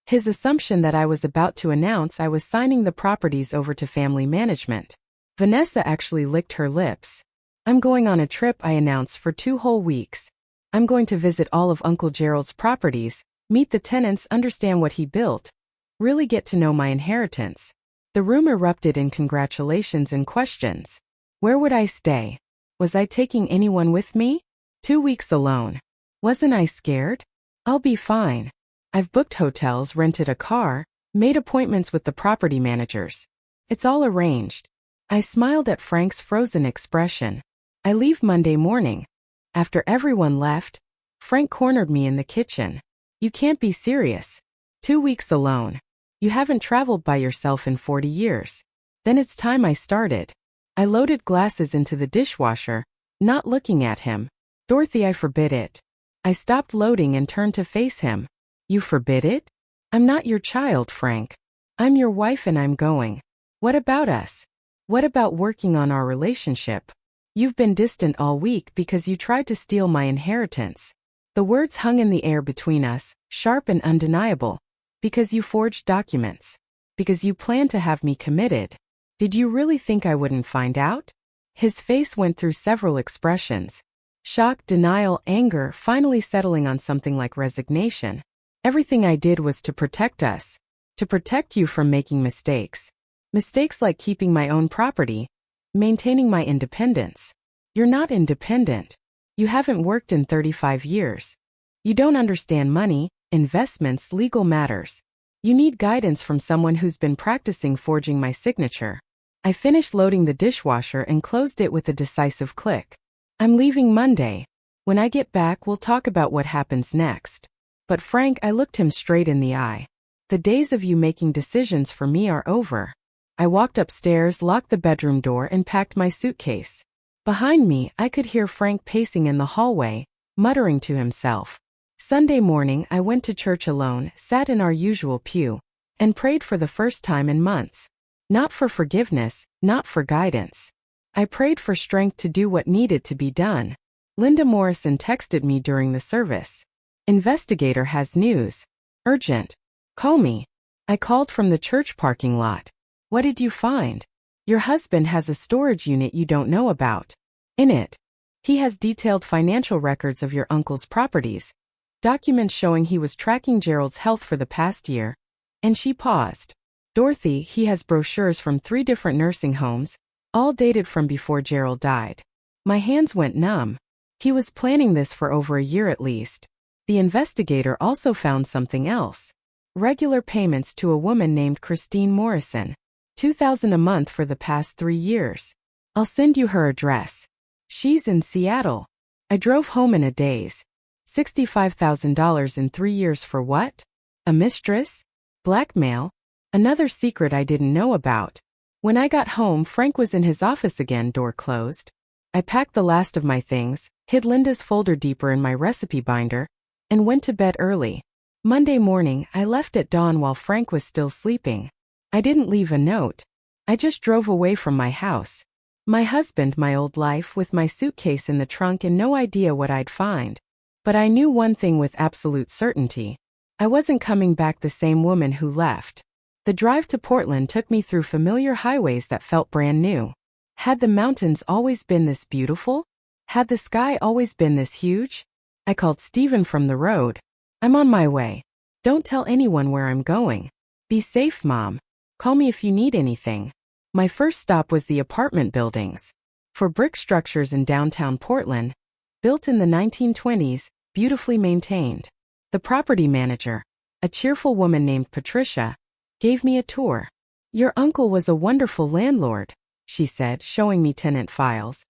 His assumption that I was about to announce I was signing the properties over to family management. Vanessa actually licked her lips. I'm going on a trip, I announced, for 2 whole weeks. I'm going to visit all of Uncle Gerald's properties, meet the tenants, understand what he built, really get to know my inheritance. The room erupted in congratulations and questions. Where would I stay? Was I taking anyone with me? 2 weeks alone. Wasn't I scared? I'll be fine. I've booked hotels, rented a car, made appointments with the property managers. It's all arranged. I smiled at Frank's frozen expression. I leave Monday morning. After everyone left, Frank cornered me in the kitchen. You can't be serious. 2 weeks alone. You haven't traveled by yourself in 40 years. Then it's time I started. I loaded glasses into the dishwasher, not looking at him. Dorothy, I forbid it. I stopped loading and turned to face him. You forbid it? I'm not your child, Frank. I'm your wife and I'm going. What about us? What about working on our relationship? You've been distant all week because you tried to steal my inheritance. The words hung in the air between us, sharp and undeniable. Because you forged documents. Because you planned to have me committed. Did you really think I wouldn't find out? His face went through several expressions. Shock, denial, anger, finally settling on something like resignation. Everything I did was to protect us. To protect you from making mistakes. Mistakes like keeping my own property. Maintaining my independence. You're not independent. You haven't worked in 35 years. You don't understand money, investments, legal matters. You need guidance from someone who's been practicing forging my signature. I finished loading the dishwasher and closed it with a decisive click. I'm leaving Monday. When I get back, we'll talk about what happens next. But Frank, I looked him straight in the eye. The days of you making decisions for me are over. I walked upstairs, locked the bedroom door, and packed my suitcase. Behind me, I could hear Frank pacing in the hallway, muttering to himself. Sunday morning, I went to church alone, sat in our usual pew, and prayed for the first time in months. Not for forgiveness, not for guidance. I prayed for strength to do what needed to be done. Linda Morrison texted me during the service. Investigator has news. Urgent. Call me. I called from the church parking lot. What did you find? Your husband has a storage unit you don't know about. In it, he has detailed financial records of your uncle's properties, documents showing he was tracking Gerald's health for the past year. And she paused. Dorothy, he has brochures from 3 different nursing homes, all dated from before Gerald died. My hands went numb. He was planning this for over a year at least. The investigator also found something else. Regular payments to a woman named Christine Morrison. $2,000 a month for the past 3 years. I'll send you her address. She's in Seattle. I drove home in a daze. $65,000 in 3 years for what? A mistress? Blackmail? Another secret I didn't know about. When I got home, Frank was in his office again, door closed. I packed the last of my things, hid Linda's folder deeper in my recipe binder, and went to bed early. Monday morning, I left at dawn while Frank was still sleeping. I didn't leave a note. I just drove away from my house. My husband, my old life, with my suitcase in the trunk and no idea what I'd find. But I knew one thing with absolute certainty. I wasn't coming back the same woman who left. The drive to Portland took me through familiar highways that felt brand new. Had the mountains always been this beautiful? Had the sky always been this huge? I called Stephen from the road. I'm on my way. Don't tell anyone where I'm going. Be safe, Mom. Call me if you need anything. My first stop was the apartment buildings. For brick structures in downtown Portland, built in the 1920s, beautifully maintained. The property manager, a cheerful woman named Patricia, gave me a tour. Your uncle was a wonderful landlord, she said, showing me tenant files.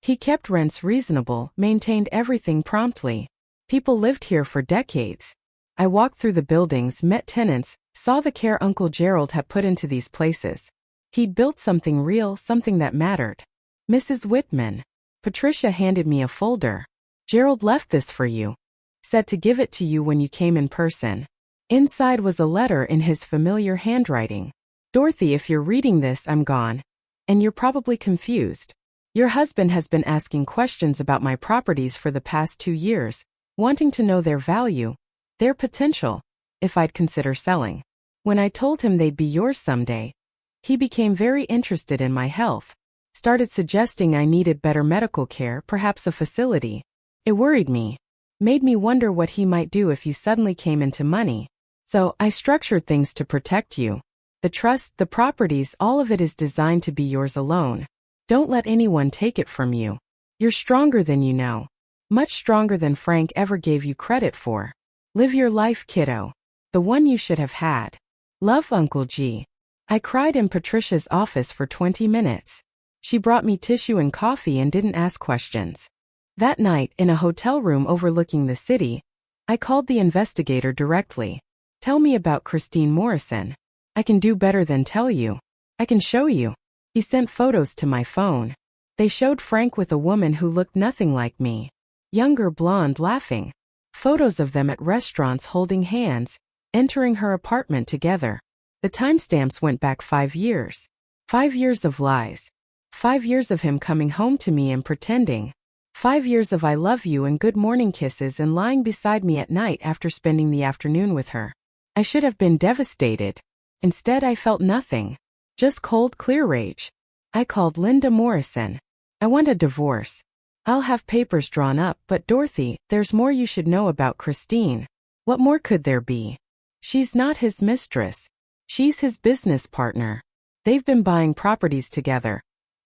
He kept rents reasonable, maintained everything promptly. People lived here for decades. I walked through the buildings, met tenants, saw the care Uncle Gerald had put into these places. He'd built something real, something that mattered. Mrs. Whitman. Patricia handed me a folder. Gerald left this for you. Said to give it to you when you came in person. Inside was a letter in his familiar handwriting. Dorothy, if you're reading this, I'm gone. And you're probably confused. Your husband has been asking questions about my properties for the past 2 years, wanting to know their value, their potential, if I'd consider selling. When I told him they'd be yours someday, he became very interested in my health. Started suggesting I needed better medical care, perhaps a facility. It worried me. Made me wonder what he might do if you suddenly came into money. So, I structured things to protect you. The trust, the properties, all of it is designed to be yours alone. Don't let anyone take it from you. You're stronger than you know. Much stronger than Frank ever gave you credit for. Live your life, kiddo. The one you should have had. Love, Uncle G. I cried in Patricia's office for 20 minutes. She brought me tissue and coffee and didn't ask questions. That night, in a hotel room overlooking the city, I called the investigator directly. Tell me about Christine Morrison. I can do better than tell you. I can show you. He sent photos to my phone. They showed Frank with a woman who looked nothing like me. Younger, blonde, laughing. Photos of them at restaurants holding hands, entering her apartment together. The timestamps went back 5 years. 5 years of lies. 5 years of him coming home to me and pretending. 5 years of I love you and good morning kisses and lying beside me at night after spending the afternoon with her. I should have been devastated. Instead, I felt nothing. Just cold, clear rage. I called Linda Morrison. I want a divorce. I'll have papers drawn up, but Dorothy, there's more you should know about Christine. What more could there be? She's not his mistress. She's his business partner. They've been buying properties together,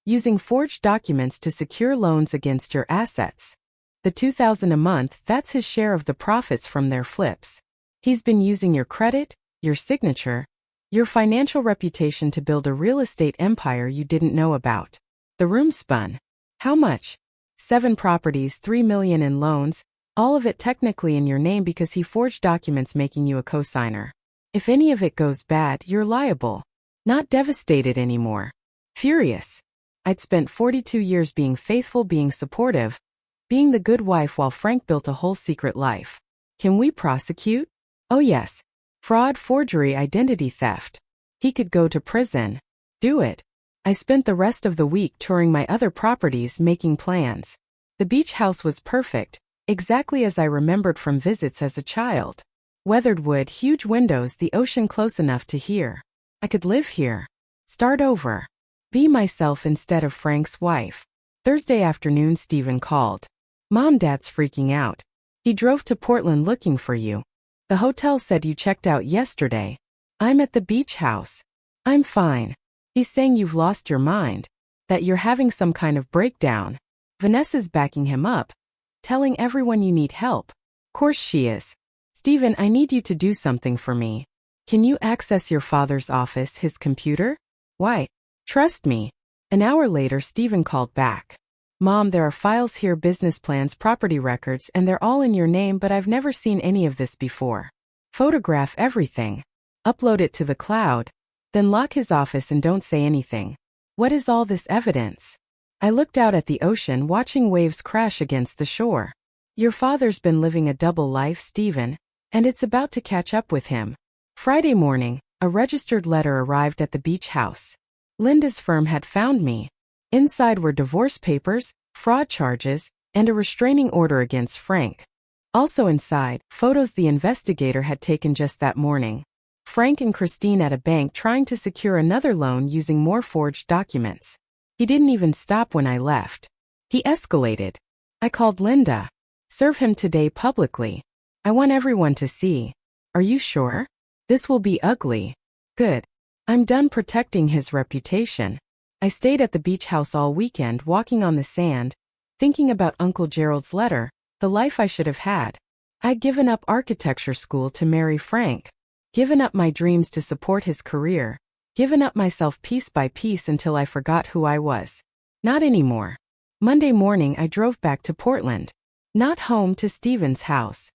using forged documents to secure loans against your assets. The $2,000 a month, that's his share of the profits from their flips. He's been using your credit, your signature, your financial reputation to build a real estate empire you didn't know about. The room spun. How much? 7 properties, $3 million in loans, all of it technically in your name because he forged documents making you a co-signer. If any of it goes bad, you're liable. Not devastated anymore. Furious. I'd spent 42 years being faithful, being supportive, being the good wife while Frank built a whole secret life. Can we prosecute? Oh yes. Fraud, forgery, identity theft. He could go to prison. Do it. I spent the rest of the week touring my other properties, making plans. The beach house was perfect, exactly as I remembered from visits as a child. Weathered wood, huge windows, the ocean close enough to hear. I could live here. Start over. Be myself instead of Frank's wife. Thursday afternoon, Stephen called. Mom, Dad's freaking out. He drove to Portland looking for you. The hotel said you checked out yesterday. I'm at the beach house. I'm fine. He's saying you've lost your mind, that you're having some kind of breakdown. Vanessa's backing him up, telling everyone you need help. Course she is. Stephen, I need you to do something for me. Can you access your father's office, his computer? Why? Trust me. An hour later, Stephen called back. Mom, there are files here, business plans, property records, and they're all in your name, but I've never seen any of this before. Photograph everything. Upload it to the cloud. Then lock his office and don't say anything. What is all this evidence? I looked out at the ocean, watching waves crash against the shore. Your father's been living a double life, Stephen, and it's about to catch up with him. Friday morning, a registered letter arrived at the beach house. Linda's firm had found me. Inside were divorce papers, fraud charges, and a restraining order against Frank. Also inside, photos the investigator had taken just that morning. Frank and Christine at a bank trying to secure another loan using more forged documents. He didn't even stop when I left. He escalated. I called Linda. Serve him today publicly. I want everyone to see. Are you sure? This will be ugly. Good. I'm done protecting his reputation. I stayed at the beach house all weekend, walking on the sand, thinking about Uncle Gerald's letter, the life I should have had. I'd given up architecture school to marry Frank. Given up my dreams to support his career. Given up myself piece by piece until I forgot who I was. Not anymore. Monday morning I drove back to Portland. Not home, to Stephen's house.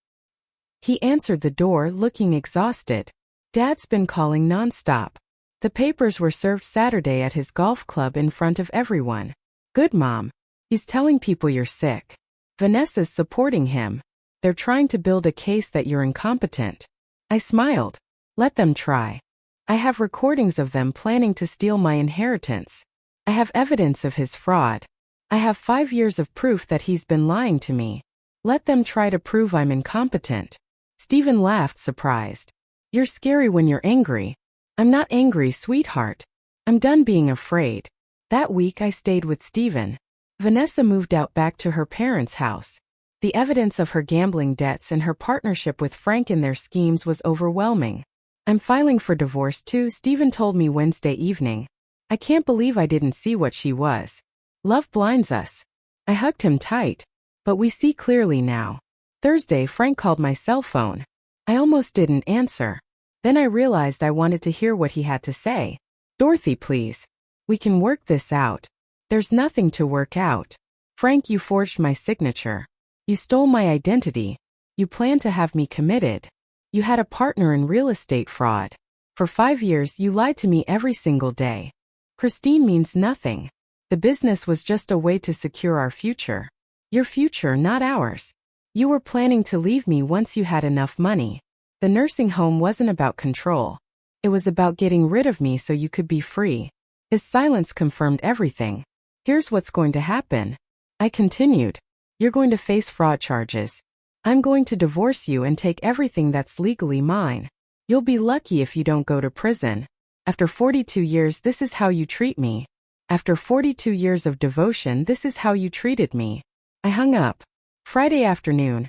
He answered the door, looking exhausted. Dad's been calling nonstop. The papers were served Saturday at his golf club in front of everyone. Good, Mom. He's telling people you're sick. Vanessa's supporting him. They're trying to build a case that you're incompetent. I smiled. Let them try. I have recordings of them planning to steal my inheritance. I have evidence of his fraud. I have 5 years of proof that he's been lying to me. Let them try to prove I'm incompetent. Stephen laughed, surprised. You're scary when you're angry. I'm not angry, sweetheart. I'm done being afraid. That week I stayed with Stephen. Vanessa moved out back to her parents' house. The evidence of her gambling debts and her partnership with Frank in their schemes was overwhelming. I'm filing for divorce too, Stephen told me Wednesday evening. I can't believe I didn't see what she was. Love blinds us. I hugged him tight. But we see clearly now. Thursday, Frank called my cell phone. I almost didn't answer. Then I realized I wanted to hear what he had to say. Dorothy, please. We can work this out. There's nothing to work out. Frank, you forged my signature. You stole my identity. You planned to have me committed. You had a partner in real estate fraud. For 5 years you lied to me every single day. Christine means nothing. The business was just a way to secure our future. Your future, not ours. You were planning to leave me once you had enough money. The nursing home wasn't about control. It was about getting rid of me so you could be free. His silence confirmed everything. Here's what's going to happen. I continued. You're going to face fraud charges. I'm going to divorce you and take everything that's legally mine. You'll be lucky if you don't go to prison. After 42 years, this is how you treat me. After 42 years of devotion, this is how you treated me. I hung up. Friday afternoon.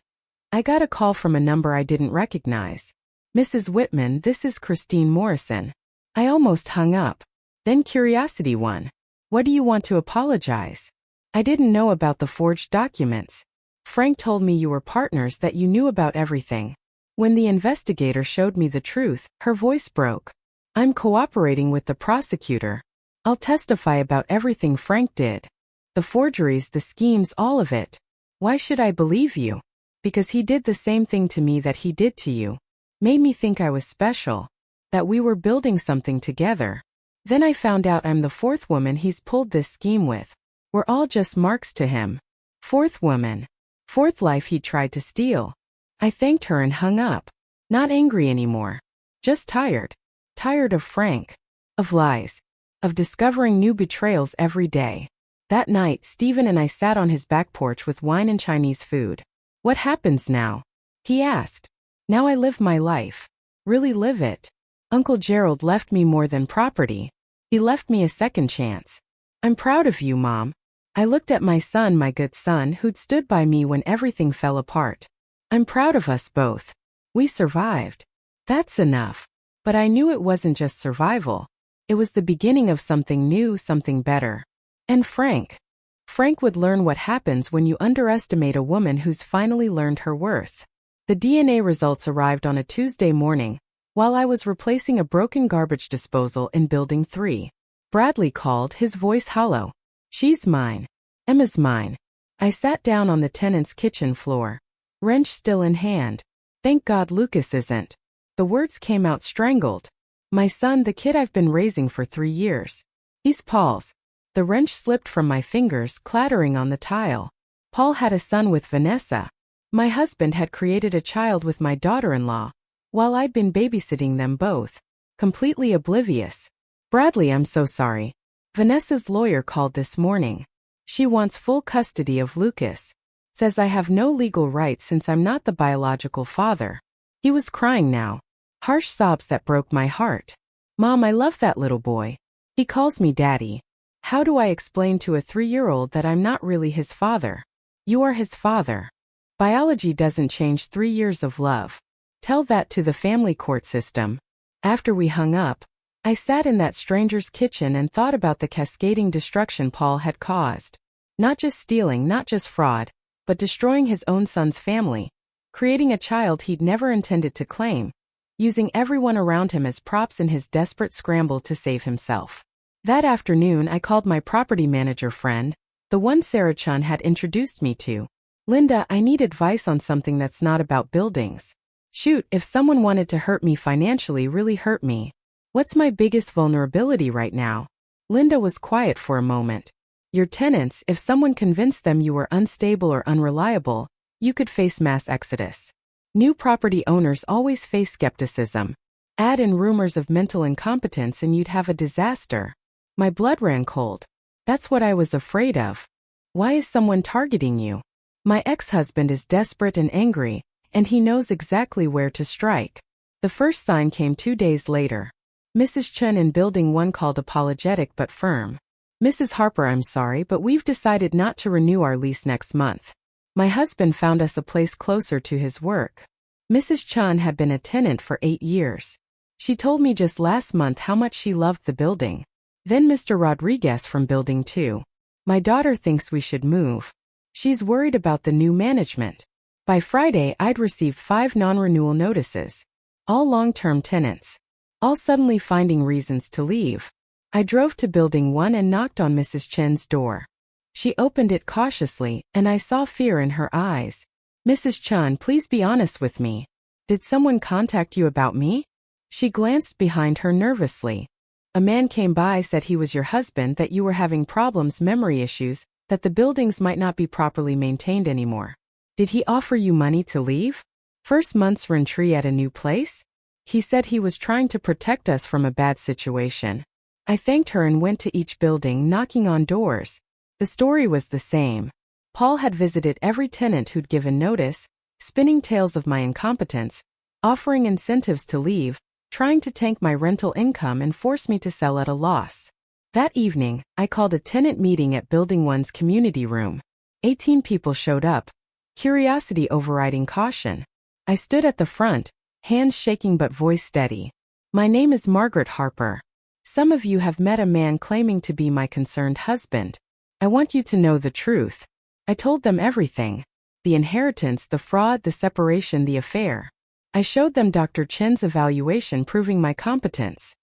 I got a call from a number I didn't recognize. Mrs. Whitman, this is Christine Morrison. I almost hung up. Then curiosity won. What do you want to apologize? I didn't know about the forged documents. Frank told me you were partners, that you knew about everything. When the investigator showed me the truth, her voice broke. I'm cooperating with the prosecutor. I'll testify about everything Frank did. The forgeries, the schemes, all of it. Why should I believe you? Because he did the same thing to me that he did to you. Made me think I was special. That we were building something together. Then I found out I'm the fourth woman he's pulled this scheme with. We're all just marks to him. Fourth woman. Fourth life he tried to steal. I thanked her and hung up. Not angry anymore. Just tired. Tired of Frank. Of lies. Of discovering new betrayals every day. That night, Stephen and I sat on his back porch with wine and Chinese food. What happens now? He asked. Now I live my life. Really live it. Uncle Gerald left me more than property. He left me a second chance. I'm proud of you, Mom. I looked at my son, my good son, who'd stood by me when everything fell apart. I'm proud of us both. We survived. That's enough. But I knew it wasn't just survival. It was the beginning of something new, something better. And Frank. Frank would learn what happens when you underestimate a woman who's finally learned her worth. The DNA results arrived on a Tuesday morning, while I was replacing a broken garbage disposal in Building 3. Bradley called, his voice hollow. She's mine. Emma's mine. I sat down on the tenant's kitchen floor. Wrench still in hand. Thank God Lucas isn't. The words came out strangled. My son, the kid I've been raising for 3 years. He's Paul's. The wrench slipped from my fingers, clattering on the tile. Paul had a son with Vanessa. My husband had created a child with my daughter-in-law, while I'd been babysitting them both. Completely oblivious. Bradley, I'm so sorry. Vanessa's lawyer called this morning. She wants full custody of Lucas. Says I have no legal rights since I'm not the biological father. He was crying now. Harsh sobs that broke my heart. Mom, I love that little boy. He calls me Daddy. How do I explain to a 3-year-old that I'm not really his father? You are his father. Biology doesn't change 3 years of love. Tell that to the family court system. After we hung up, I sat in that stranger's kitchen and thought about the cascading destruction Paul had caused. Not just stealing, not just fraud, but destroying his own son's family, creating a child he'd never intended to claim, using everyone around him as props in his desperate scramble to save himself. That afternoon, I called my property manager friend, the one Sarah Chun had introduced me to. Linda, I need advice on something that's not about buildings. Shoot, if someone wanted to hurt me financially, really hurt me. What's my biggest vulnerability right now? Linda was quiet for a moment. Your tenants, if someone convinced them you were unstable or unreliable, you could face mass exodus. New property owners always face skepticism. Add in rumors of mental incompetence and you'd have a disaster. My blood ran cold. That's what I was afraid of. Why is someone targeting you? My ex-husband is desperate and angry, and he knows exactly where to strike. The first sign came 2 days later. Mrs. Chun in Building 1 called apologetic but firm. Mrs. Harper, I'm sorry, but we've decided not to renew our lease next month. My husband found us a place closer to his work. Mrs. Chun had been a tenant for 8 years. She told me just last month how much she loved the building. Then Mr. Rodriguez from Building 2. My daughter thinks we should move. She's worried about the new management. By Friday, I'd received 5 non-renewal notices. All long-term tenants. All suddenly finding reasons to leave. I drove to Building 1 and knocked on Mrs. Chen's door. She opened it cautiously, and I saw fear in her eyes. Mrs. Chun, please be honest with me. Did someone contact you about me? She glanced behind her nervously. A man came by, said he was your husband, that you were having problems, memory issues, that the buildings might not be properly maintained anymore. Did he offer you money to leave? First month's rent at a new place? He said he was trying to protect us from a bad situation. I thanked her and went to each building, knocking on doors. The story was the same. Paul had visited every tenant who'd given notice, spinning tales of my incompetence, offering incentives to leave, trying to tank my rental income and force me to sell at a loss. That evening, I called a tenant meeting at Building 1's community room. 18 people showed up. Curiosity overriding caution. I stood at the front, hands shaking but voice steady. My name is Margaret Harper. Some of you have met a man claiming to be my concerned husband. I want you to know the truth. I told them everything. The inheritance, the fraud, the separation, the affair. I showed them Dr. Chen's evaluation proving my competence.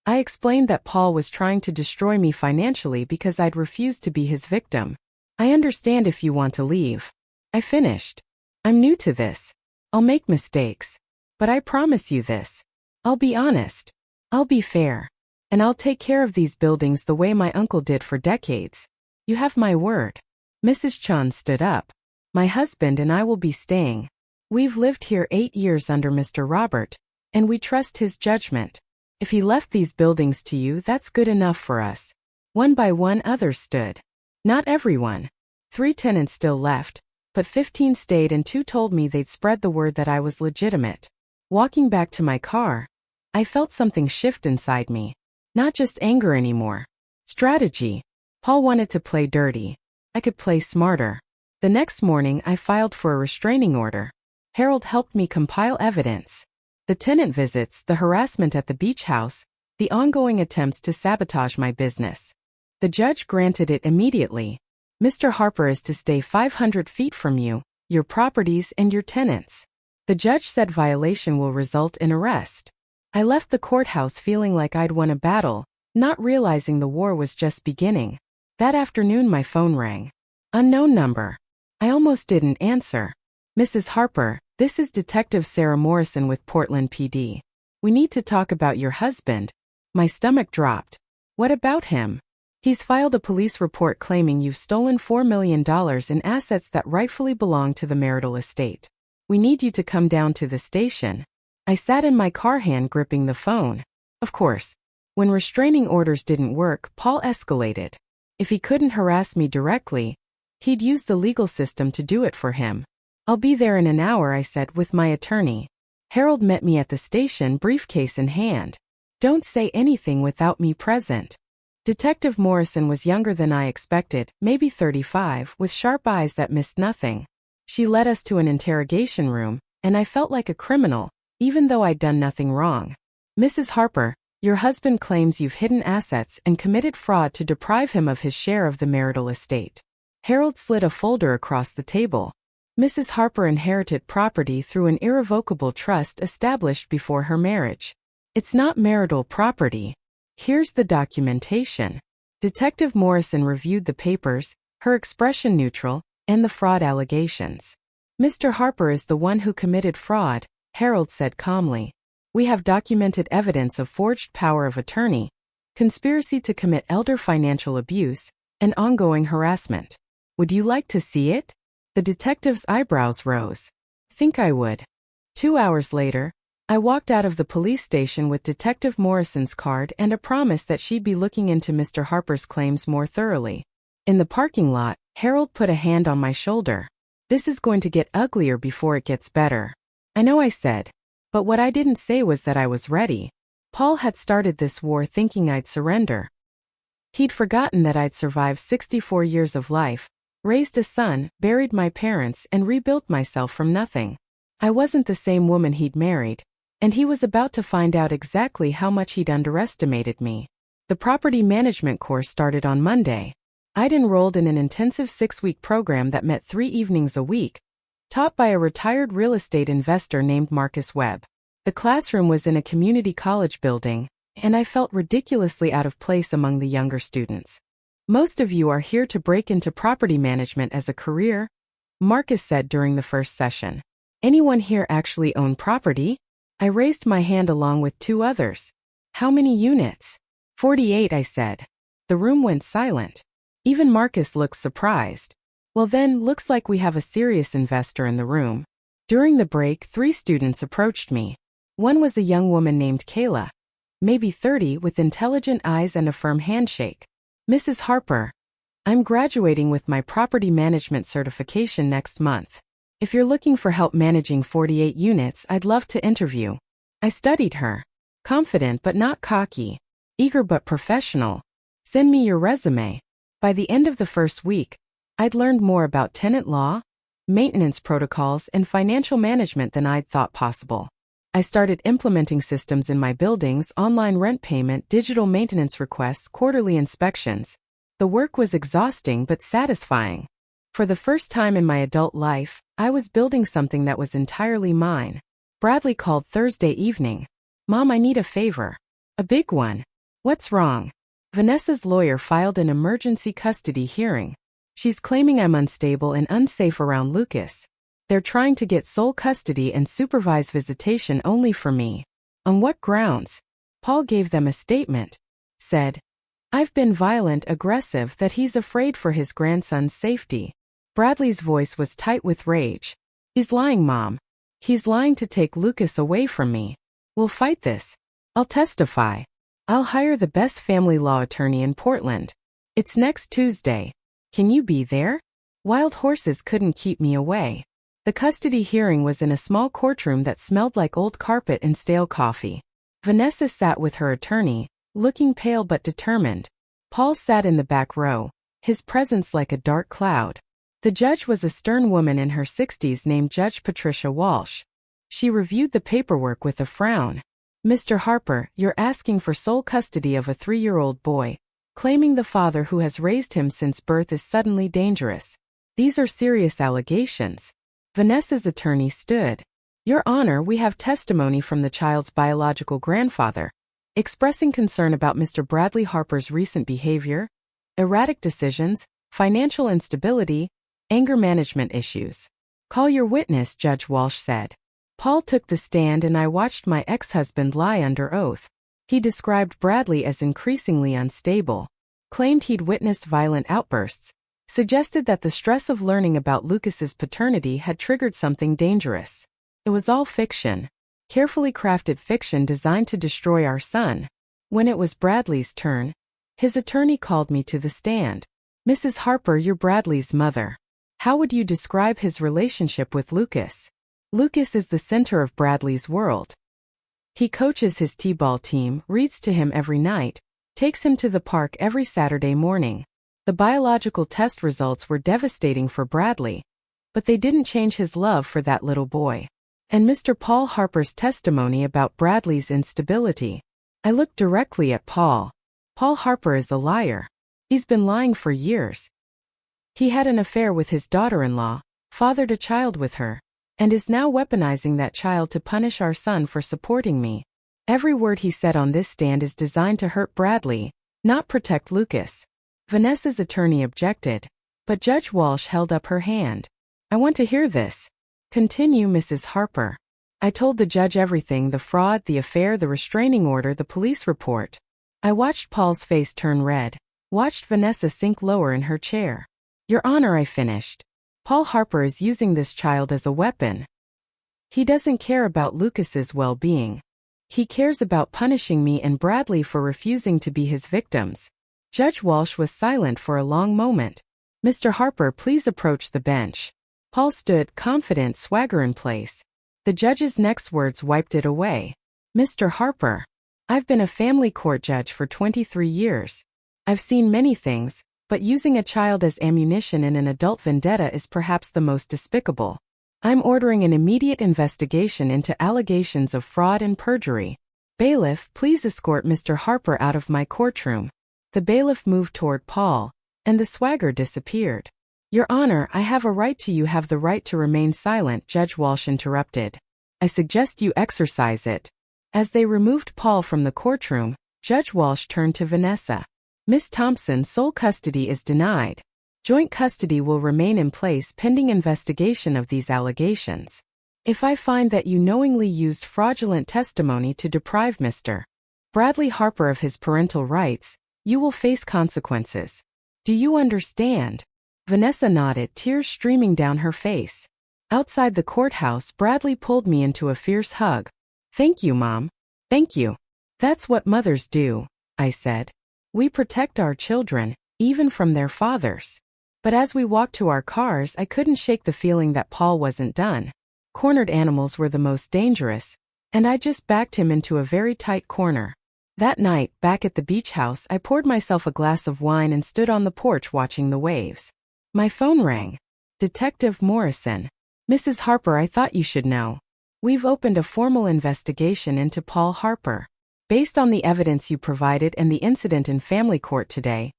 I explained that Paul was trying to destroy me financially because I'd refused to be his victim. I understand if you want to leave. I finished. I'm new to this. I'll make mistakes. But I promise you this. I'll be honest. I'll be fair. And I'll take care of these buildings the way my uncle did for decades. You have my word. Mrs. Chun stood up. My husband and I will be staying. We've lived here 8 years under Mr. Robert, and we trust his judgment. If he left these buildings to you, that's good enough for us. One by one others stood. Not everyone. 3 tenants still left, but 15 stayed and 2 told me they'd spread the word that I was legitimate. Walking back to my car, I felt something shift inside me. Not just anger anymore. Strategy. Paul wanted to play dirty. I could play smarter. The next morning I filed for a restraining order. Harold helped me compile evidence. The tenant visits, the harassment at the beach house, the ongoing attempts to sabotage my business. The judge granted it immediately. Mr. Harper is to stay 500 feet from you, your properties and your tenants. The judge said violation will result in arrest. I left the courthouse feeling like I'd won a battle, not realizing the war was just beginning. That afternoon my phone rang. Unknown number. I almost didn't answer. Mrs. Harper, this is Detective Sarah Morrison with Portland PD. We need to talk about your husband. My stomach dropped. What about him? He's filed a police report claiming you've stolen $4 million in assets that rightfully belong to the marital estate. We need you to come down to the station. I sat in my car hand gripping the phone. Of course. When restraining orders didn't work, Paul escalated. If he couldn't harass me directly, he'd use the legal system to do it for him. I'll be there in an hour, I said, with my attorney. Harold met me at the station, briefcase in hand. Don't say anything without me present. Detective Morrison was younger than I expected, maybe 35, with sharp eyes that missed nothing. She led us to an interrogation room, and I felt like a criminal, even though I'd done nothing wrong. Mrs. Harper, your husband claims you've hidden assets and committed fraud to deprive him of his share of the marital estate. Harold slid a folder across the table. Mrs. Harper inherited property through an irrevocable trust established before her marriage. It's not marital property. Here's the documentation. Detective Morrison reviewed the papers, her expression neutral, and the fraud allegations. Mr. Harper is the one who committed fraud, Harold said calmly. We have documented evidence of forged power of attorney, conspiracy to commit elder financial abuse, and ongoing harassment. Would you like to see it? The detective's eyebrows rose. Think I would. 2 hours later, I walked out of the police station with Detective Morrison's card and a promise that she'd be looking into Mr. Harper's claims more thoroughly. In the parking lot, Harold put a hand on my shoulder. This is going to get uglier before it gets better. I know, I said. But what I didn't say was that I was ready. Paul had started this war thinking I'd surrender. He'd forgotten that I'd survived 64 years of life, raised a son, buried my parents, and rebuilt myself from nothing. I wasn't the same woman he'd married, and he was about to find out exactly how much he'd underestimated me. The property management course started on Monday. I'd enrolled in an intensive 6-week program that met 3 evenings a week, taught by a retired real estate investor named Marcus Webb. The classroom was in a community college building, and I felt ridiculously out of place among the younger students. Most of you are here to break into property management as a career, Marcus said during the first session. Anyone here actually own property? I raised my hand along with 2 others. How many units? 48, I said. The room went silent. Even Marcus looked surprised. Well then, looks like we have a serious investor in the room. During the break, 3 students approached me. One was a young woman named Kayla, maybe 30, with intelligent eyes and a firm handshake. Mrs. Harper, I'm graduating with my property management certification next month. If you're looking for help managing 48 units, I'd love to interview. I studied her. Confident but not cocky. Eager but professional. Send me your resume. By the end of the first week, I'd learned more about tenant law, maintenance protocols, and financial management than I'd thought possible. I started implementing systems in my buildings: online rent payment, digital maintenance requests, quarterly inspections. The work was exhausting but satisfying. For the first time in my adult life, I was building something that was entirely mine. Bradley called Thursday evening. Mom, I need a favor. A big one. What's wrong? Vanessa's lawyer filed an emergency custody hearing. She's claiming I'm unstable and unsafe around Lucas. They're trying to get sole custody and supervised visitation only for me. On what grounds? Paul gave them a statement. said, "I've been violent, aggressive, that he's afraid for his grandson's safety." Bradley's voice was tight with rage. "He's lying, Mom. He's lying to take Lucas away from me. We'll fight this. I'll testify. I'll hire the best family law attorney in Portland. It's next Tuesday. Can you be there?" Wild horses couldn't keep me away. The custody hearing was in a small courtroom that smelled like old carpet and stale coffee. Vanessa sat with her attorney, looking pale but determined. Paul sat in the back row, his presence like a dark cloud. The judge was a stern woman in her 60s named Judge Patricia Walsh. She reviewed the paperwork with a frown. "Mr. Harper, you're asking for sole custody of a 3-year-old boy, claiming the father who has raised him since birth is suddenly dangerous. These are serious allegations." Vanessa's attorney stood. "Your Honor, we have testimony from the child's biological grandfather, expressing concern about Mr. Bradley Harper's recent behavior, erratic decisions, financial instability, anger management issues." "Call your witness," Judge Walsh said. Paul took the stand and I watched my ex-husband lie under oath. He described Bradley as increasingly unstable, claimed he'd witnessed violent outbursts, suggested that the stress of learning about Lucas's paternity had triggered something dangerous. It was all fiction. Carefully crafted fiction designed to destroy our son. When it was Bradley's turn, his attorney called me to the stand. "Mrs. Harper, you're Bradley's mother. How would you describe his relationship with Lucas?" "Lucas is the center of Bradley's world. He coaches his t-ball team, reads to him every night, takes him to the park every Saturday morning. The biological test results were devastating for Bradley, but they didn't change his love for that little boy." And Mr. Paul Harper's testimony about Bradley's instability. I looked directly at Paul. "Paul Harper is a liar. He's been lying for years. He had an affair with his daughter-in-law, fathered a child with her, and is now weaponizing that child to punish our son for supporting me. Every word he said on this stand is designed to hurt Bradley, not protect Lucas." Vanessa's attorney objected, but Judge Walsh held up her hand. "I want to hear this. Continue, Mrs. Harper." I told the judge everything: the fraud, the affair, the restraining order, the police report. I watched Paul's face turn red, watched Vanessa sink lower in her chair. "Your Honor," I finished, "Paul Harper is using this child as a weapon. He doesn't care about Lucas's well-being. He cares about punishing me and Bradley for refusing to be his victims." Judge Walsh was silent for a long moment. "Mr. Harper, please approach the bench." Paul stood, confident, swagger in place. The judge's next words wiped it away. "Mr. Harper, I've been a family court judge for 23 years. I've seen many things, but using a child as ammunition in an adult vendetta is perhaps the most despicable. I'm ordering an immediate investigation into allegations of fraud and perjury. Bailiff, please escort Mr. Harper out of my courtroom." The bailiff moved toward Paul, and the swagger disappeared. "Your Honor, I have a right to you have the right to remain silent," Judge Walsh interrupted. "I suggest you exercise it." As they removed Paul from the courtroom, Judge Walsh turned to Vanessa. "Miss Thompson, sole custody is denied. Joint custody will remain in place pending investigation of these allegations. If I find that you knowingly used fraudulent testimony to deprive Mr. Bradley Harper of his parental rights, you will face consequences. Do you understand?" Vanessa nodded, tears streaming down her face. Outside the courthouse, Bradley pulled me into a fierce hug. "Thank you, Mom. Thank you. That's what mothers do," I said. "We protect our children, even from their fathers." But as we walked to our cars, I couldn't shake the feeling that Paul wasn't done. Cornered animals were the most dangerous, and I just backed him into a very tight corner. That night, back at the beach house, I poured myself a glass of wine and stood on the porch watching the waves. My phone rang. "Detective Morrison." "Mrs. Harper, I thought you should know. We've opened a formal investigation into Paul Harper. Based on the evidence you provided and the incident in family court today,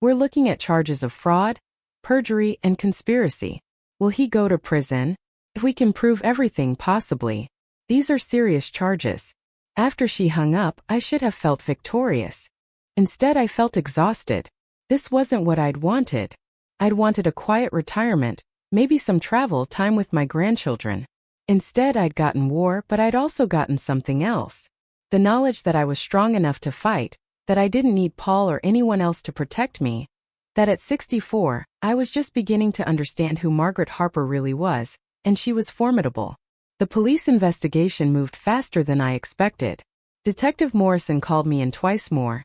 we're looking at charges of fraud, perjury, and conspiracy. Will he go to prison? If we can prove everything, possibly. These are serious charges." After she hung up, I should have felt victorious. Instead, I felt exhausted. This wasn't what I'd wanted. I'd wanted a quiet retirement, maybe some travel time with my grandchildren. Instead, I'd gotten war, but I'd also gotten something else. The knowledge that I was strong enough to fight, that I didn't need Paul or anyone else to protect me, that at 64, I was just beginning to understand who Margaret Harper really was, and she was formidable. The police investigation moved faster than I expected. Detective Morrison called me in twice more,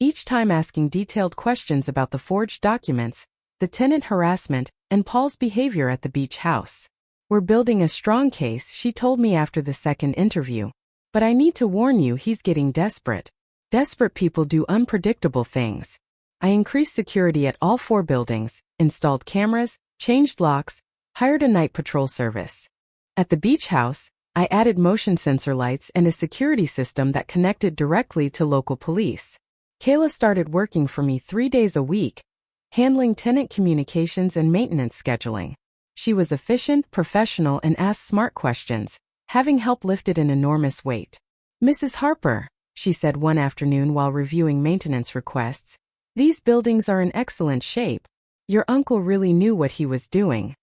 each time asking detailed questions about the forged documents, the tenant harassment, and Paul's behavior at the beach house. We're building a strong case, she told me after the second interview. But I need to warn you, he's getting desperate. Desperate people do unpredictable things. I increased security at all 4 buildings, installed cameras, changed locks, hired a night patrol service. At the beach house, I added motion sensor lights and a security system that connected directly to local police. Kayla started working for me 3 days a week, handling tenant communications and maintenance scheduling. She was efficient, professional, and asked smart questions, having helped lifted an enormous weight. "Mrs. Harper," she said one afternoon while reviewing maintenance requests, "these buildings are in excellent shape. Your uncle really knew what he was doing.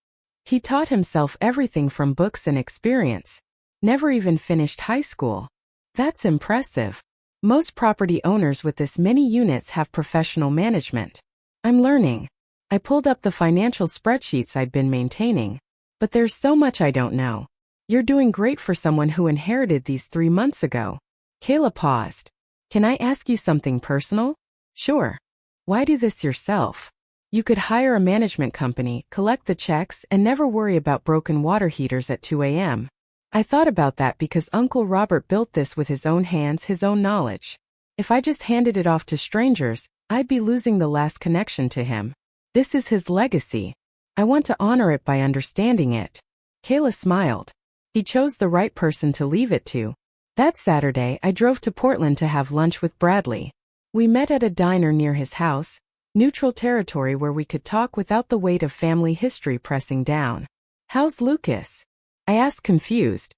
He taught himself everything from books and experience. Never even finished high school. That's impressive. Most property owners with this many units have professional management. I'm learning." I pulled up the financial spreadsheets I'd been maintaining. "But there's so much I don't know. You're doing great for someone who inherited these 3 months ago." Kayla paused. "Can I ask you something personal?" "Sure. Why do this yourself? You could hire a management company, collect the checks, and never worry about broken water heaters at 2 a.m. I thought about that because Uncle Robert built this with his own hands, his own knowledge. If I just handed it off to strangers, I'd be losing the last connection to him. This is his legacy. I want to honor it by understanding it." Kayla smiled. "He chose the right person to leave it to." That Saturday, I drove to Portland to have lunch with Bradley. We met at a diner near his house, neutral territory where we could talk without the weight of family history pressing down. "How's Lucas?" I asked, confused.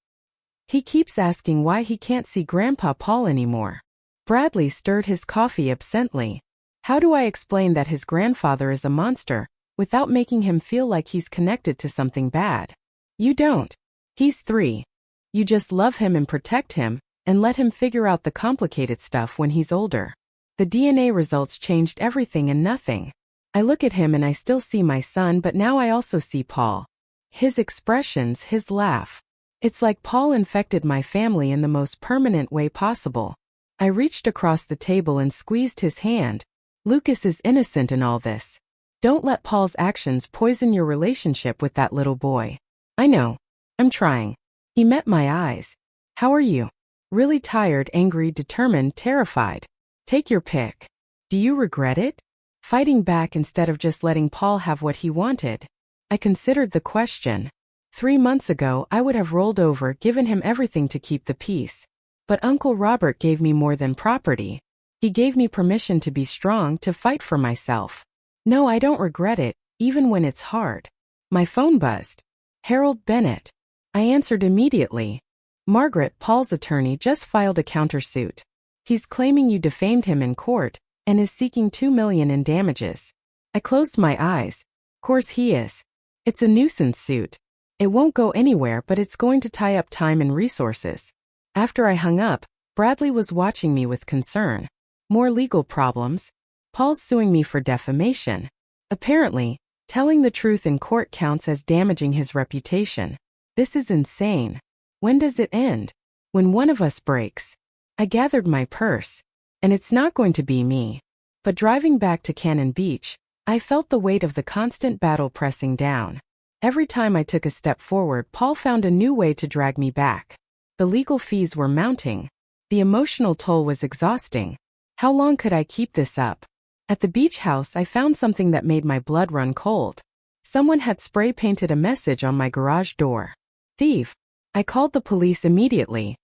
"He keeps asking why he can't see Grandpa Paul anymore." Bradley stirred his coffee absently. "How do I explain that his grandfather is a monster, without making him feel like he's connected to something bad?" "You don't. He's 3. You just love him and protect him, and let him figure out the complicated stuff when he's older." The DNA results changed everything and nothing. I look at him and I still see my son, but now I also see Paul. His expressions, his laugh. It's like Paul infected my family in the most permanent way possible. I reached across the table and squeezed his hand. "Lucas is innocent in all this. Don't let Paul's actions poison your relationship with that little boy." "I know. I'm trying." He met my eyes. "How are you?" "Really tired, angry, determined, terrified. Take your pick." "Do you regret it?" Fighting back instead of just letting Paul have what he wanted. I considered the question. 3 months ago, I would have rolled over, given him everything to keep the peace. But Uncle Robert gave me more than property. He gave me permission to be strong, to fight for myself. No, I don't regret it, even when it's hard. My phone buzzed. Harold Bennett. I answered immediately. "Margaret, Paul's attorney, just filed a countersuit. He's claiming you defamed him in court, and is seeking $2 million in damages." I closed my eyes. "Course he is. It's a nuisance suit. It won't go anywhere, but it's going to tie up time and resources." After I hung up, Bradley was watching me with concern. "More legal problems? Paul's suing me for defamation. Apparently, telling the truth in court counts as damaging his reputation. This is insane. When does it end?" "When one of us breaks." I gathered my purse. And it's not going to be me. But driving back to Cannon Beach, I felt the weight of the constant battle pressing down. Every time I took a step forward, Paul found a new way to drag me back. The legal fees were mounting. The emotional toll was exhausting. How long could I keep this up? At the beach house, I found something that made my blood run cold. Someone had spray painted a message on my garage door. "Thief." I called the police immediately.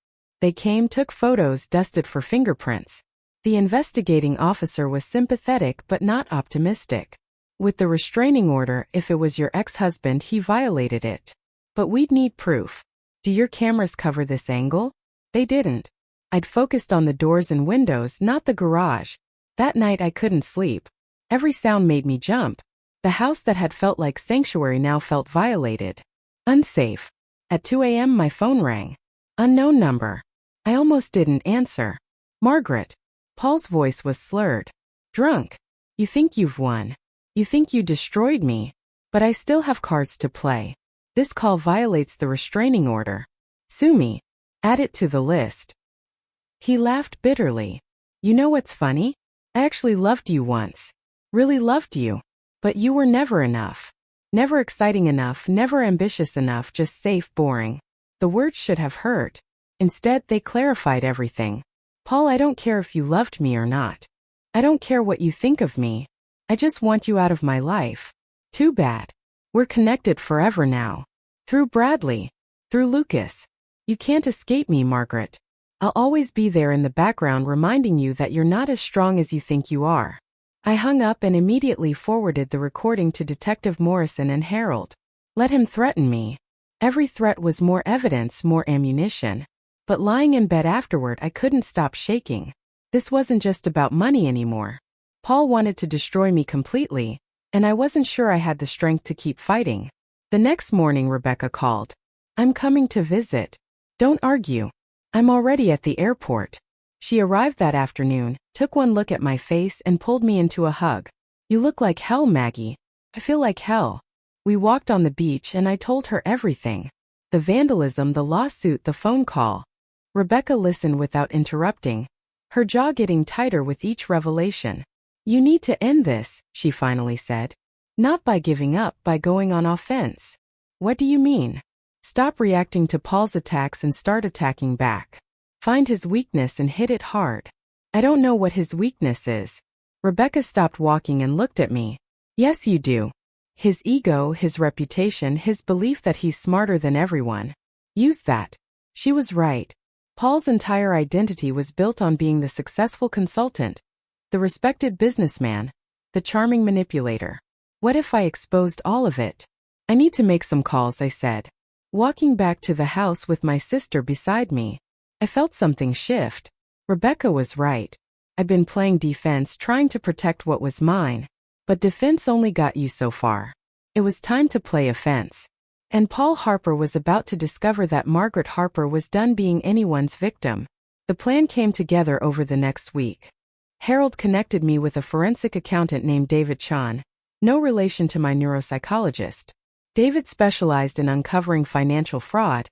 They came, took photos, dusted for fingerprints. The investigating officer was sympathetic but not optimistic. "With the restraining order, if it was your ex-husband, he violated it. But we'd need proof. Do your cameras cover this angle?" They didn't. I'd focused on the doors and windows, not the garage. That night I couldn't sleep. Every sound made me jump. The house that had felt like sanctuary now felt violated. Unsafe. At 2 a.m. my phone rang. Unknown number. I almost didn't answer. "Margaret." Paul's voice was slurred. Drunk. You think you've won. You think you destroyed me. But I still have cards to play. This call violates the restraining order. Sue me. Add it to the list. He laughed bitterly. You know what's funny? I actually loved you once. Really loved you. But you were never enough. Never exciting enough, never ambitious enough, just safe, boring. The words should have hurt. Instead, they clarified everything. Paul, I don't care if you loved me or not. I don't care what you think of me. I just want you out of my life. Too bad. We're connected forever now. Through Bradley. Through Lucas. You can't escape me, Margaret. I'll always be there in the background reminding you that you're not as strong as you think you are. I hung up and immediately forwarded the recording to Detective Morrison and Harold. Let him threaten me. Every threat was more evidence, more ammunition. But lying in bed afterward, I couldn't stop shaking. This wasn't just about money anymore. Paul wanted to destroy me completely, and I wasn't sure I had the strength to keep fighting. The next morning, Rebecca called. I'm coming to visit. Don't argue. I'm already at the airport. She arrived that afternoon, took one look at my face and pulled me into a hug. You look like hell, Maggie. I feel like hell. We walked on the beach and I told her everything. The vandalism, the lawsuit, the phone call. Rebecca listened without interrupting, her jaw getting tighter with each revelation. You need to end this, she finally said. Not by giving up, by going on offense. What do you mean? Stop reacting to Paul's attacks and start attacking back. Find his weakness and hit it hard. I don't know what his weakness is. Rebecca stopped walking and looked at me. Yes, you do. His ego, his reputation, his belief that he's smarter than everyone. Use that. She was right. Paul's entire identity was built on being the successful consultant, the respected businessman, the charming manipulator. What if I exposed all of it? I need to make some calls, I said. Walking back to the house with my sister beside me, I felt something shift. Rebecca was right. I'd been playing defense, trying to protect what was mine. But defense only got you so far. It was time to play offense. And Paul Harper was about to discover that Margaret Harper was done being anyone's victim. The plan came together over the next week. Harold connected me with a forensic accountant named David Chan, no relation to my neuropsychologist. David specialized in uncovering financial fraud,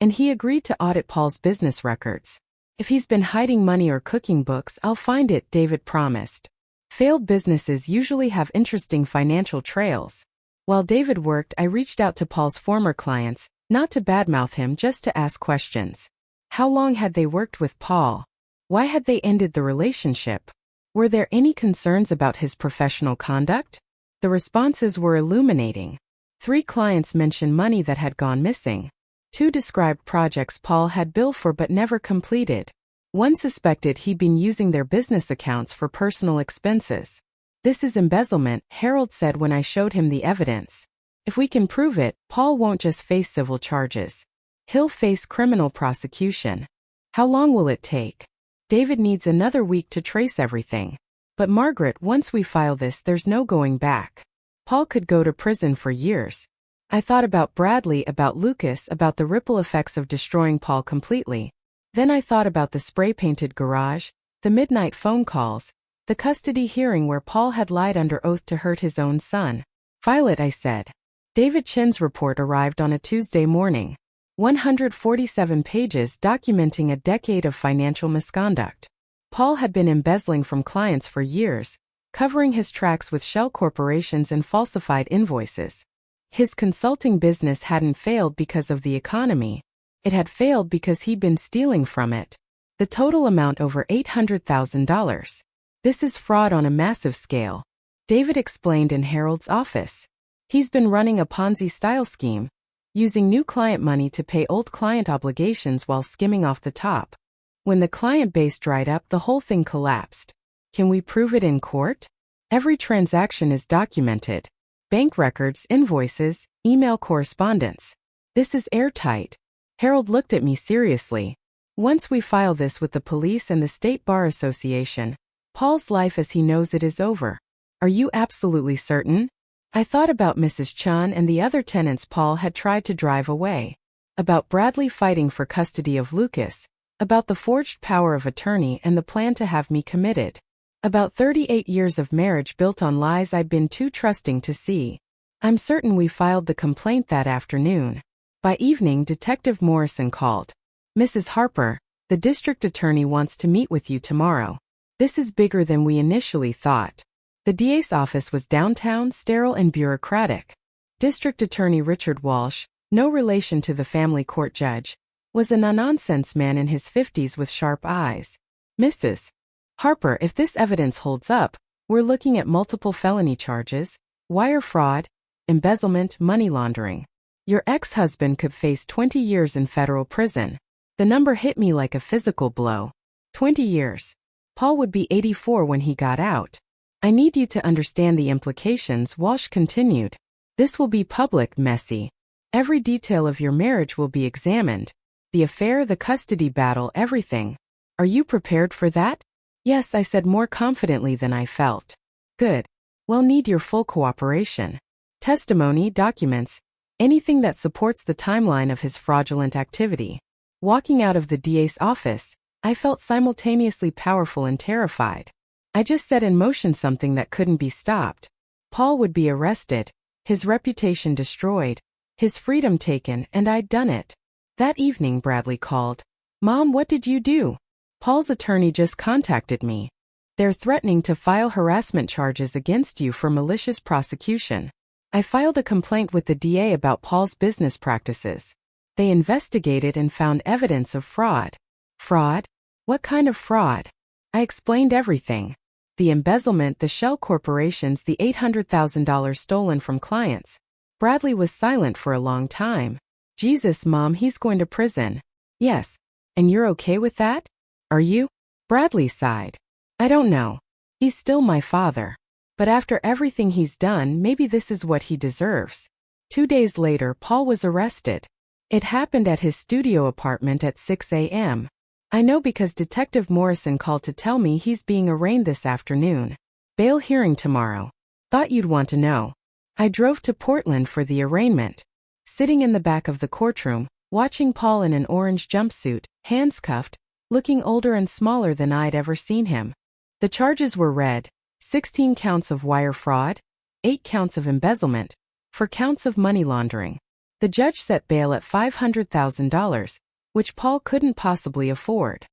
and he agreed to audit Paul's business records. If he's been hiding money or cooking books, I'll find it, David promised. Failed businesses usually have interesting financial trails. While David worked, I reached out to Paul's former clients, not to badmouth him, just to ask questions. How long had they worked with Paul? Why had they ended the relationship? Were there any concerns about his professional conduct? The responses were illuminating. 3 clients mentioned money that had gone missing. 2 described projects Paul had billed for but never completed. 1 suspected he'd been using their business accounts for personal expenses. This is embezzlement, Harold said when I showed him the evidence. If we can prove it, Paul won't just face civil charges. He'll face criminal prosecution. How long will it take? David needs another week to trace everything. But Margaret, once we file this, there's no going back. Paul could go to prison for years. I thought about Bradley, about Lucas, about the ripple effects of destroying Paul completely. Then I thought about the spray-painted garage, the midnight phone calls, the custody hearing where Paul had lied under oath to hurt his own son. File it, I said. David Chin's report arrived on a Tuesday morning. 147 pages documenting a decade of financial misconduct. Paul had been embezzling from clients for years, covering his tracks with shell corporations and falsified invoices. His consulting business hadn't failed because of the economy. It had failed because he'd been stealing from it. The total amount over $800,000. This is fraud on a massive scale. David explained in Harold's office. He's been running a Ponzi-style scheme, using new client money to pay old client obligations while skimming off the top. When the client base dried up, the whole thing collapsed. Can we prove it in court? Every transaction is documented. Bank records, invoices, email correspondence. This is airtight. Harold looked at me seriously. Once we file this with the police and the State Bar Association, Paul's life as he knows it is over. Are you absolutely certain? I thought about Mrs. Chun and the other tenants Paul had tried to drive away. About Bradley fighting for custody of Lucas. About the forged power of attorney and the plan to have me committed. About 38 years of marriage built on lies I'd been too trusting to see. I'm certain we filed the complaint that afternoon. By evening, Detective Morrison called. Mrs. Harper, the district attorney wants to meet with you tomorrow. This is bigger than we initially thought. The DA's office was downtown, sterile and bureaucratic. District Attorney Richard Walsh, no relation to the family court judge, was a no-nonsense man in his 50s with sharp eyes. Mrs. Harper, if this evidence holds up, we're looking at multiple felony charges, wire fraud, embezzlement, money laundering. Your ex-husband could face 20 years in federal prison. The number hit me like a physical blow. 20 years. Paul would be 84 when he got out. I need you to understand the implications, Walsh continued. This will be public, messy. Every detail of your marriage will be examined. The affair, the custody battle, everything. Are you prepared for that? Yes, I said more confidently than I felt. Good. We'll need your full cooperation. Testimony, documents, anything that supports the timeline of his fraudulent activity. Walking out of the DA's office, I felt simultaneously powerful and terrified. I just set in motion something that couldn't be stopped. Paul would be arrested, his reputation destroyed, his freedom taken, and I'd done it. That evening, Bradley called. Mom, what did you do? Paul's attorney just contacted me. They're threatening to file harassment charges against you for malicious prosecution. I filed a complaint with the DA about Paul's business practices. They investigated and found evidence of fraud. Fraud? What kind of fraud? I explained everything. The embezzlement, the shell corporations, the $800,000 stolen from clients. Bradley was silent for a long time. Jesus, Mom, he's going to prison. Yes. And you're okay with that? Are you? Bradley sighed. I don't know. He's still my father. But after everything he's done, maybe this is what he deserves. 2 days later, Paul was arrested. It happened at his studio apartment at 6 a.m. I know because Detective Morrison called to tell me he's being arraigned this afternoon. Bail hearing tomorrow. Thought you'd want to know. I drove to Portland for the arraignment. Sitting in the back of the courtroom, watching Paul in an orange jumpsuit, hands cuffed, looking older and smaller than I'd ever seen him. The charges were read: 16 counts of wire fraud, 8 counts of embezzlement, 4 counts of money laundering. The judge set bail at $500,000, which Paul couldn't possibly afford.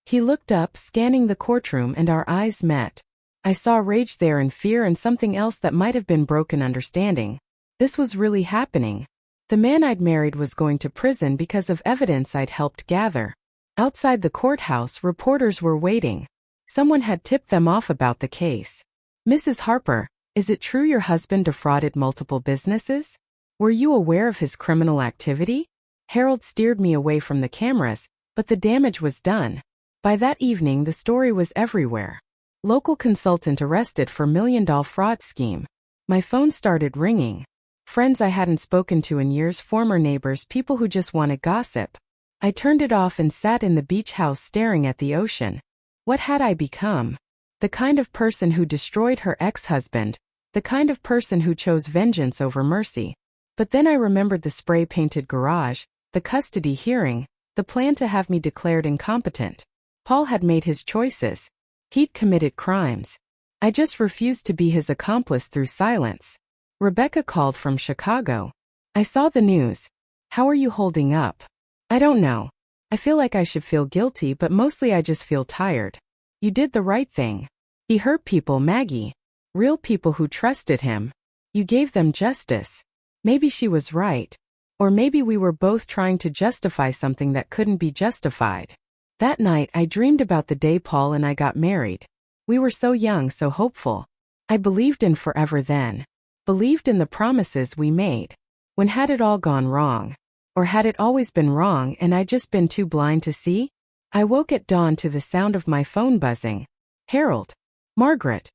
He looked up, scanning the courtroom, and our eyes met. I saw rage there and fear and something else that might have been broken understanding. This was really happening. The man I'd married was going to prison because of evidence I'd helped gather. Outside the courthouse, reporters were waiting. Someone had tipped them off about the case. Mrs. Harper, is it true your husband defrauded multiple businesses? Were you aware of his criminal activity? Harold steered me away from the cameras, but the damage was done. By that evening, the story was everywhere. Local consultant arrested for $1 million fraud scheme. My phone started ringing. Friends I hadn't spoken to in years, former neighbors, people who just wanted gossip. I turned it off and sat in the beach house staring at the ocean. What had I become? The kind of person who destroyed her ex-husband, the kind of person who chose vengeance over mercy. But then I remembered the spray-painted garage, the custody hearing, the plan to have me declared incompetent. Paul had made his choices. He'd committed crimes. I just refused to be his accomplice through silence. Rebecca called from Chicago. I saw the news. How are you holding up? I don't know. I feel like I should feel guilty, but mostly I just feel tired. You did the right thing. He hurt people, Maggie. Real people who trusted him. You gave them justice. Maybe she was right. Or maybe we were both trying to justify something that couldn't be justified. That night I dreamed about the day Paul and I got married. We were so young, so hopeful. I believed in forever then. Believed in the promises we made. When had it all gone wrong? Or had it always been wrong and I'd just been too blind to see? I woke at dawn to the sound of my phone buzzing. Harold. Margaret.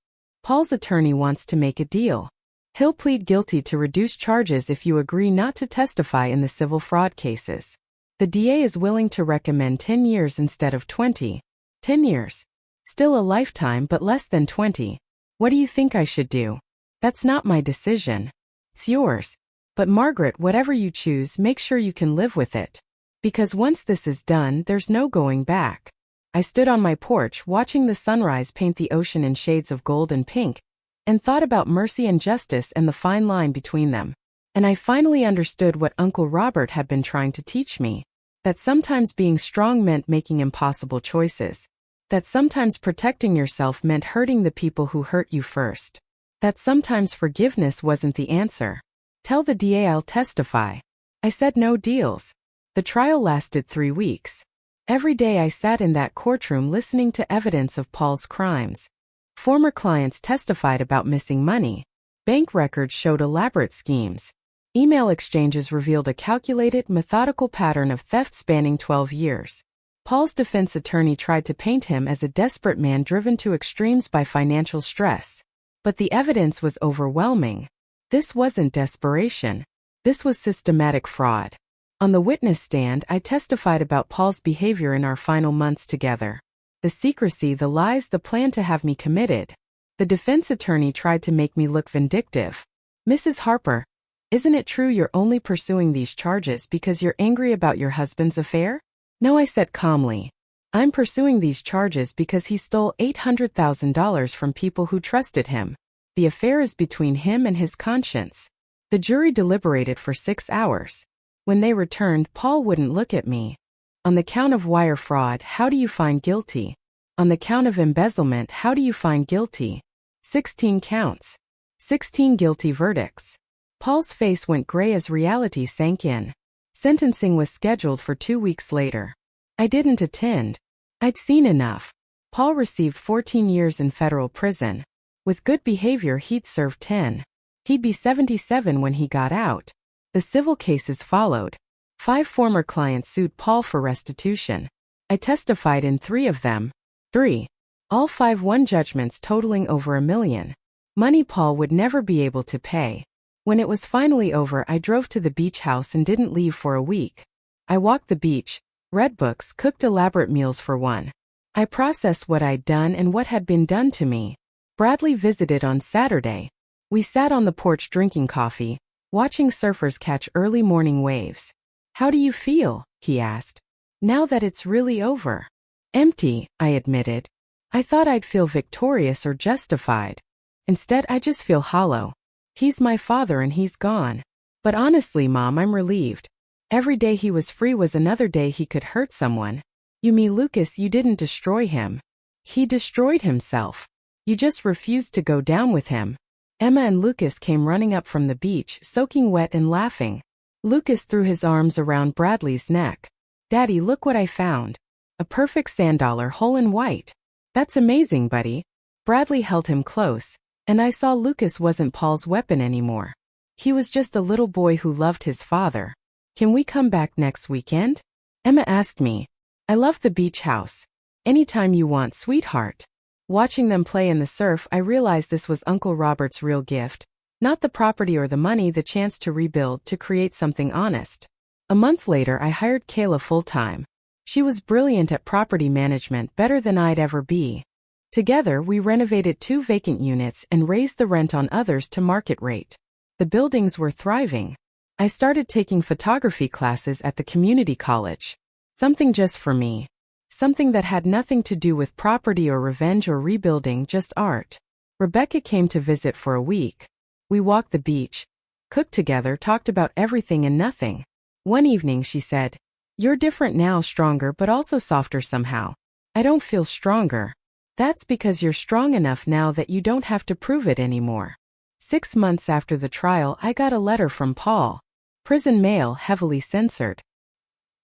Paul's attorney wants to make a deal. He'll plead guilty to reduce charges if you agree not to testify in the civil fraud cases. The DA is willing to recommend 10 years instead of 20. 10 years. Still a lifetime, but less than 20. What do you think I should do? That's not my decision. It's yours. But Margaret, whatever you choose, make sure you can live with it. Because once this is done, there's no going back. I stood on my porch watching the sunrise paint the ocean in shades of gold and pink, and thought about mercy and justice and the fine line between them. And I finally understood what Uncle Robert had been trying to teach me. That sometimes being strong meant making impossible choices. That sometimes protecting yourself meant hurting the people who hurt you first. That sometimes forgiveness wasn't the answer. Tell the DA I'll testify. I said no deals. The trial lasted 3 weeks. Every day I sat in that courtroom listening to evidence of Paul's crimes. Former clients testified about missing money. Bank records showed elaborate schemes. Email exchanges revealed a calculated, methodical pattern of theft spanning 12 years. Paul's defense attorney tried to paint him as a desperate man driven to extremes by financial stress. But the evidence was overwhelming. This wasn't desperation. This was systematic fraud. On the witness stand, I testified about Paul's behavior in our final months together. The secrecy, the lies, the plan to have me committed. The defense attorney tried to make me look vindictive. Mrs. Harper, isn't it true you're only pursuing these charges because you're angry about your husband's affair? No, I said calmly. I'm pursuing these charges because he stole $800,000 from people who trusted him. The affair is between him and his conscience. The jury deliberated for 6 hours. When they returned, Paul wouldn't look at me. On the count of wire fraud, how do you find guilty? On the count of embezzlement, how do you find guilty? 16 counts. 16 guilty verdicts. Paul's face went gray as reality sank in. Sentencing was scheduled for 2 weeks later. I didn't attend. I'd seen enough. Paul received 14 years in federal prison. With good behavior, he'd serve 10. He'd be 77 when he got out. The civil cases followed. 5 former clients sued Paul for restitution. I testified in 3 of them. 3. All 5 won judgments totaling over $1 million. Money Paul would never be able to pay. When it was finally over, I drove to the beach house and didn't leave for a week. I walked the beach, read books, cooked elaborate meals for one. I processed what I'd done and what had been done to me. Bradley visited on Saturday. We sat on the porch drinking coffee, watching surfers catch early morning waves. How do you feel? He asked. Now that it's really over. Empty, I admitted. I thought I'd feel victorious or justified. Instead, I just feel hollow. He's my father and he's gone. But honestly, Mom, I'm relieved. Every day he was free was another day he could hurt someone. You mean Lucas, you didn't destroy him. He destroyed himself. You just refused to go down with him. Emma and Lucas came running up from the beach, soaking wet and laughing. Lucas threw his arms around Bradley's neck. Daddy, look what I found. A perfect $100 hole in white. That's amazing, buddy. Bradley held him close, and I saw Lucas wasn't Paul's weapon anymore. He was just a little boy who loved his father. Can we come back next weekend? Emma asked me. I love the beach house. Anytime you want, sweetheart. Watching them play in the surf, I realized this was Uncle Robert's real gift. Not the property or the money, the chance to rebuild, to create something honest. A month later, I hired Kayla full-time. She was brilliant at property management, better than I'd ever be. Together, we renovated 2 vacant units and raised the rent on others to market rate. The buildings were thriving. I started taking photography classes at the community college. Something just for me. Something that had nothing to do with property or revenge or rebuilding, just art. Rebecca came to visit for a week. We walked the beach, cooked together, talked about everything and nothing. One evening she said, "You're different now, stronger but also softer somehow." I don't feel stronger. That's because you're strong enough now that you don't have to prove it anymore. 6 months after the trial, I got a letter from Paul. Prison mail, heavily censored.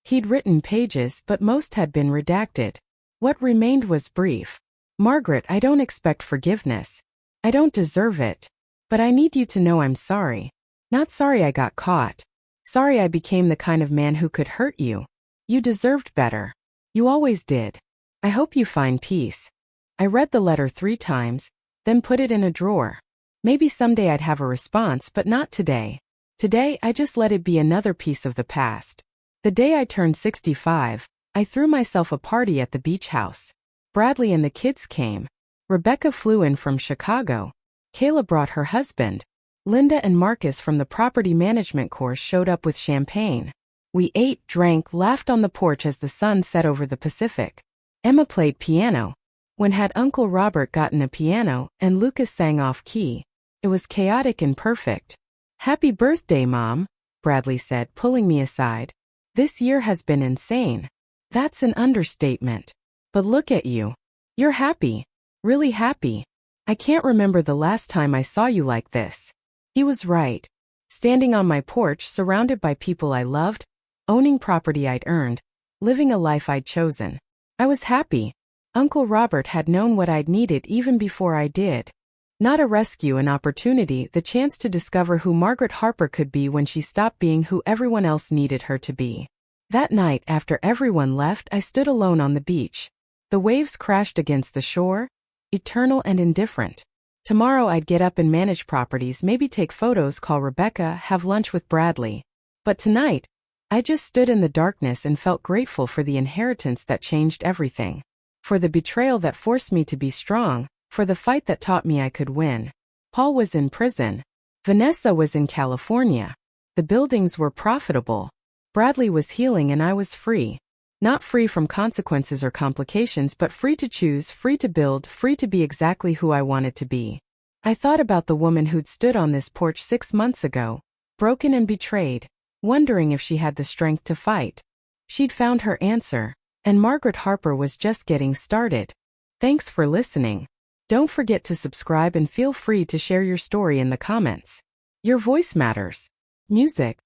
He'd written pages, but most had been redacted. What remained was brief. Margaret, I don't expect forgiveness. I don't deserve it. But I need you to know I'm sorry. Not sorry I got caught. Sorry I became the kind of man who could hurt you. You deserved better. You always did. I hope you find peace. I read the letter 3 times, then put it in a drawer. Maybe someday I'd have a response, but not today. Today, I just let it be another piece of the past. The day I turned 65, I threw myself a party at the beach house. Bradley and the kids came. Rebecca flew in from Chicago. Kayla brought her husband. Linda and Marcus from the property management course showed up with champagne. We ate, drank, laughed on the porch as the sun set over the Pacific. Emma played piano. When had Uncle Robert gotten a piano, and Lucas sang off-key. It was chaotic and perfect. "Happy birthday, Mom," Bradley said, pulling me aside. "This year has been insane." "That's an understatement. But look at you. You're happy. Really happy. I can't remember the last time I saw you like this." He was right. Standing on my porch, surrounded by people I loved, owning property I'd earned, living a life I'd chosen. I was happy. Uncle Robert had known what I'd needed even before I did. Not a rescue, an opportunity, the chance to discover who Margaret Harper could be when she stopped being who everyone else needed her to be. That night, after everyone left, I stood alone on the beach. The waves crashed against the shore, eternal and indifferent. Tomorrow I'd get up and manage properties, maybe take photos, call Rebecca, have lunch with Bradley. But tonight, I just stood in the darkness and felt grateful for the inheritance that changed everything. For the betrayal that forced me to be strong, for the fight that taught me I could win. Paul was in prison. Vanessa was in California. The buildings were profitable. Bradley was healing and I was free. Not free from consequences or complications, but free to choose, free to build, free to be exactly who I wanted to be. I thought about the woman who'd stood on this porch 6 months ago, broken and betrayed, wondering if she had the strength to fight. She'd found her answer, and Margaret Harper was just getting started. Thanks for listening. Don't forget to subscribe and feel free to share your story in the comments. Your voice matters. Music.